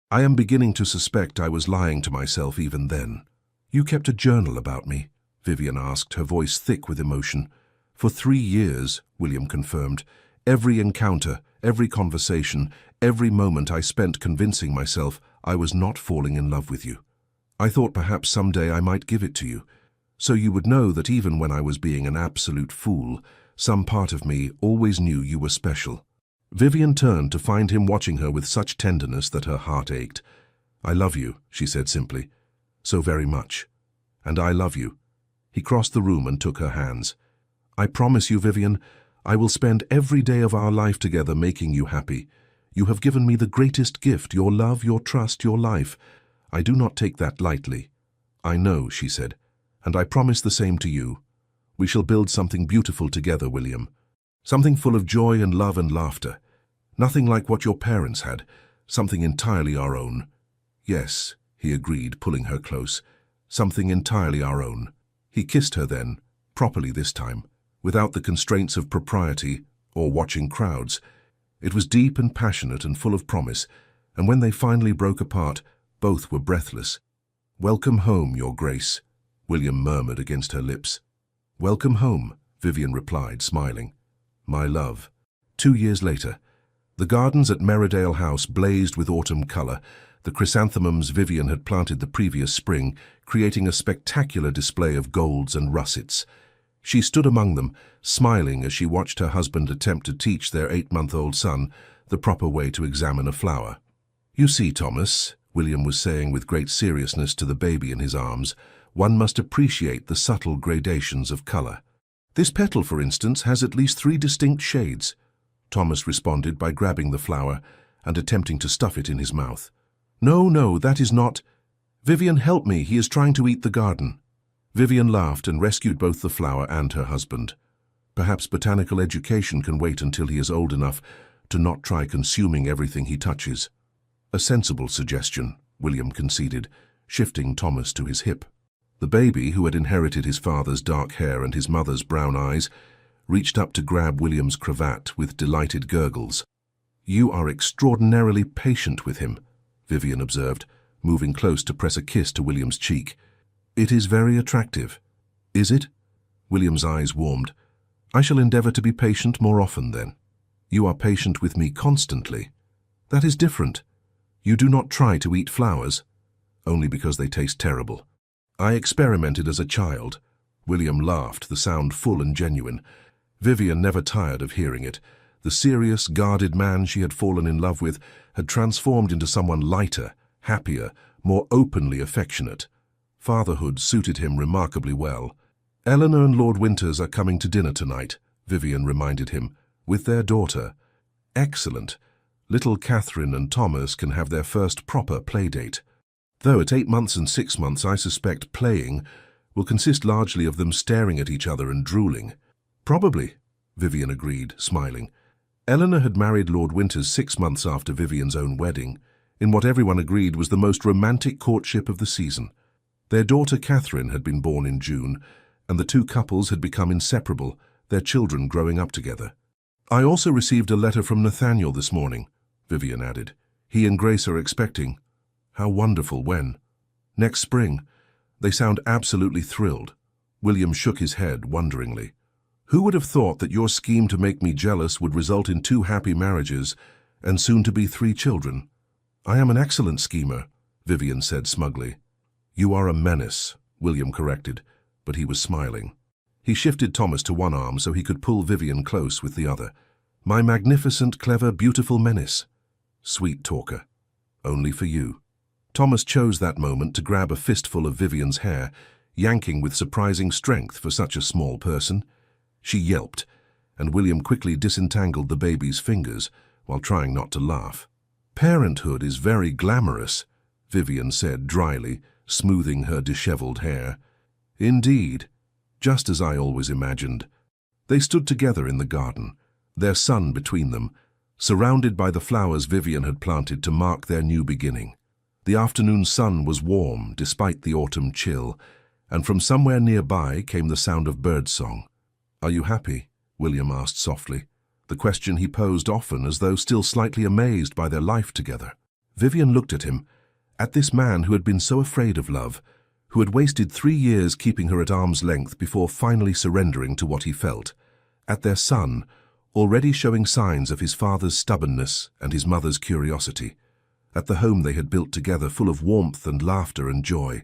I am beginning to suspect I was lying to myself even then. You kept a journal about me? Vivian asked, her voice thick with emotion. For 3 years, William confirmed. Every encounter, every conversation, every moment I spent convincing myself I was not falling in love with you. I thought perhaps someday I might give it to you, so you would know that even when I was being an absolute fool, some part of me always knew you were special. Vivian turned to find him watching her with such tenderness that her heart ached. I love you, she said simply. So very much. And I love you. He crossed the room and took her hands. I promise you, Vivian, I will spend every day of our life together making you happy. You have given me the greatest gift, your love, your trust, your life. I do not take that lightly. I know, she said, and I promise the same to you. We shall build something beautiful together, William. Something full of joy and love and laughter. Nothing like what your parents had, something entirely our own. Yes, he agreed, pulling her close. Something entirely our own. He kissed her then, properly this time, without the constraints of propriety or watching crowds. It was deep and passionate and full of promise, and when they finally broke apart, both were breathless. Welcome home, Your Grace, William murmured against her lips. Welcome home, Vivian replied, smiling. My love. 2 years later, the gardens at Meredale House blazed with autumn color. The chrysanthemums Vivian had planted the previous spring, creating a spectacular display of golds and russets. She stood among them, smiling as she watched her husband attempt to teach their 8-month-old son the proper way to examine a flower. You see, Thomas, William was saying with great seriousness to the baby in his arms, one must appreciate the subtle gradations of color. This petal, for instance, has at least 3 distinct shades. Thomas responded by grabbing the flower and attempting to stuff it in his mouth. No, that is not— Vivian, help me, he is trying to eat the garden. Vivian laughed and rescued both the flower and her husband. Perhaps botanical education can wait until he is old enough to not try consuming everything he touches. A sensible suggestion, William conceded, shifting Thomas to his hip. The baby, who had inherited his father's dark hair and his mother's brown eyes, reached up to grab William's cravat with delighted gurgles. You are extraordinarily patient with him, Vivian observed, moving close to press a kiss to William's cheek. It is very attractive. Is it? William's eyes warmed. I shall endeavor to be patient more often then. You are patient with me constantly. That is different. You do not try to eat flowers, only because they taste terrible. I experimented as a child. William laughed, the sound full and genuine. Vivian never tired of hearing it. The serious, guarded man she had fallen in love with had transformed into someone lighter, happier, more openly affectionate. Fatherhood suited him remarkably well. Eleanor and Lord Winters are coming to dinner tonight, Vivian reminded him, with their daughter. Excellent. Little Catherine and Thomas can have their first proper playdate. Though at 8 months and 6 months I suspect playing will consist largely of them staring at each other and drooling. Probably, Vivian agreed, smiling. Eleanor had married Lord Winters 6 months after Vivian's own wedding, in what everyone agreed was the most romantic courtship of the season. Their daughter Catherine had been born in June, and the two couples had become inseparable, their children growing up together. I also received a letter from Nathaniel this morning, Vivian added. He and Grace are expecting. How wonderful. When? Next spring. They sound absolutely thrilled. William shook his head wonderingly. Who would have thought that your scheme to make me jealous would result in 2 happy marriages and soon to be 3 children? I am an excellent schemer, Vivian said smugly. You are a menace, William corrected, but he was smiling. He shifted Thomas to one arm so he could pull Vivian close with the other. My magnificent, clever, beautiful menace. Sweet talker. Only for you. Thomas chose that moment to grab a fistful of Vivian's hair, yanking with surprising strength for such a small person. She yelped, and William quickly disentangled the baby's fingers while trying not to laugh. Parenthood is very glamorous, Vivian said dryly, smoothing her disheveled hair. Indeed, just as I always imagined. They stood together in the garden, their son between them, surrounded by the flowers Vivian had planted to mark their new beginning. The afternoon sun was warm despite the autumn chill, and from somewhere nearby came the sound of birdsong. Are you happy? William asked softly, the question he posed often as though still slightly amazed by their life together. Vivian looked at him, at this man who had been so afraid of love, who had wasted 3 years keeping her at arm's length before finally surrendering to what he felt, at their son, already showing signs of his father's stubbornness and his mother's curiosity, at the home they had built together full of warmth and laughter and joy.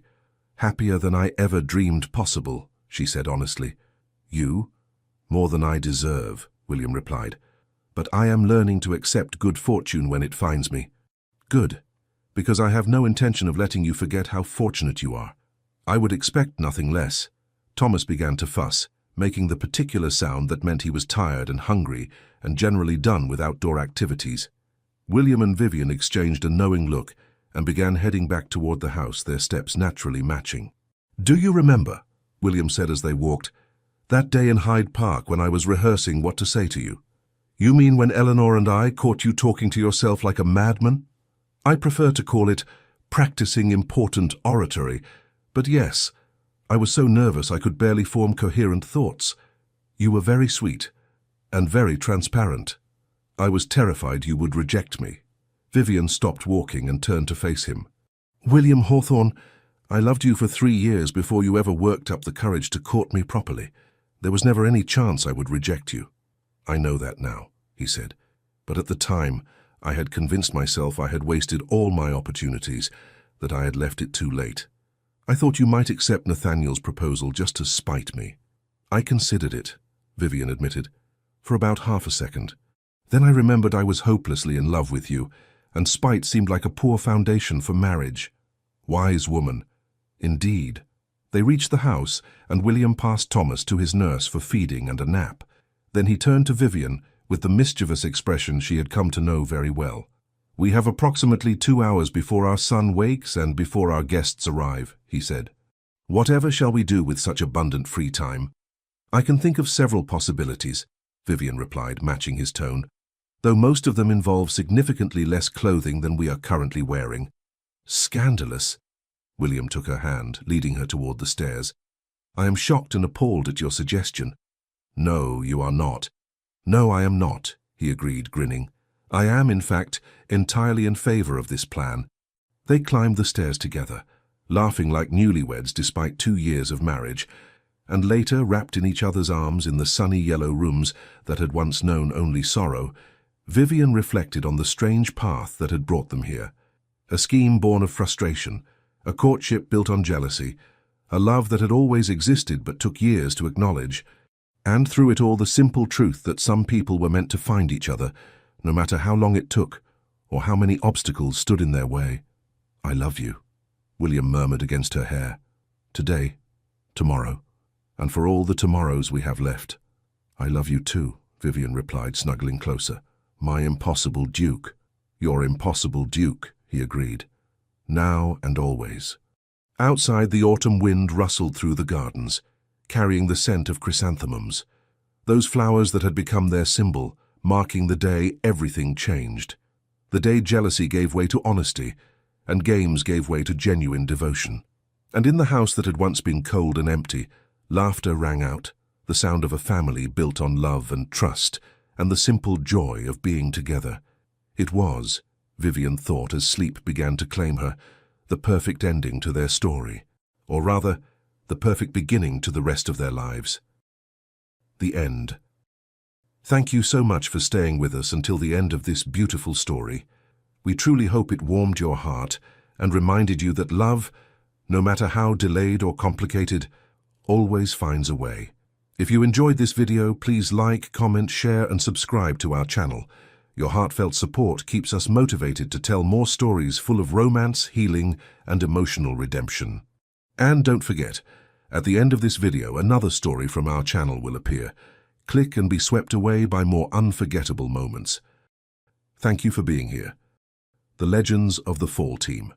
Happier than I ever dreamed possible, she said honestly. You? More than I deserve, William replied. But I am learning to accept good fortune when it finds me. Good, because I have no intention of letting you forget how fortunate you are. I would expect nothing less. Thomas began to fuss, making the particular sound that meant he was tired and hungry and generally done with outdoor activities. William and Vivian exchanged a knowing look and began heading back toward the house, their steps naturally matching. Do you remember, William said as they walked, that day in Hyde Park when I was rehearsing what to say to you? You mean when Eleanor and I caught you talking to yourself like a madman? I prefer to call it practicing important oratory, but yes, I was so nervous I could barely form coherent thoughts. You were very sweet and very transparent. I was terrified you would reject me. Vivian stopped walking and turned to face him. William Hawthorne, I loved you for 3 years before you ever worked up the courage to court me properly. There was never any chance I would reject you. I know that now, he said, but at the time I had convinced myself I had wasted all my opportunities, that I had left it too late. I thought you might accept Nathaniel's proposal just to spite me. I considered it, Vivian admitted, for about half a second. Then I remembered I was hopelessly in love with you, and spite seemed like a poor foundation for marriage. Wise woman. Indeed. They reached the house, and William passed Thomas to his nurse for feeding and a nap. Then he turned to Vivian with the mischievous expression she had come to know very well. We have approximately 2 hours before our son wakes and before our guests arrive, he said. Whatever shall we do with such abundant free time? I can think of several possibilities, Vivian replied, matching his tone, though most of them involve significantly less clothing than we are currently wearing. Scandalous. William took her hand, leading her toward the stairs. I am shocked and appalled at your suggestion. No, you are not. No, I am not, he agreed, grinning. I am, in fact, entirely in favor of this plan. They climbed the stairs together, laughing like newlyweds despite 2 years of marriage, and later, wrapped in each other's arms in the sunny yellow rooms that had once known only sorrow, Vivian reflected on the strange path that had brought them here. A scheme born of frustration, a courtship built on jealousy, a love that had always existed but took years to acknowledge, and through it all the simple truth that some people were meant to find each other, no matter how long it took or how many obstacles stood in their way. "I love you," William murmured against her hair. "Today, tomorrow, and for all the tomorrows we have left." "I love you too," Vivian replied, snuggling closer. "My impossible Duke." "Your impossible Duke," he agreed. "Now and always." Outside, the autumn wind rustled through the gardens, carrying the scent of chrysanthemums, those flowers that had become their symbol, marking the day everything changed. The day jealousy gave way to honesty, and games gave way to genuine devotion. And in the house that had once been cold and empty, laughter rang out, the sound of a family built on love and trust, and the simple joy of being together. It was, Vivian thought as sleep began to claim her, the perfect ending to their story, or rather, the perfect beginning to the rest of their lives. The end. Thank you so much for staying with us until the end of this beautiful story. We truly hope it warmed your heart and reminded you that love, no matter how delayed or complicated, always finds a way. If you enjoyed this video, please like, comment, share, and subscribe to our channel. Your heartfelt support keeps us motivated to tell more stories full of romance, healing, and emotional redemption. And don't forget, at the end of this video, another story from our channel will appear. Click and be swept away by more unforgettable moments. Thank you for being here. The Legends of the Fall Team.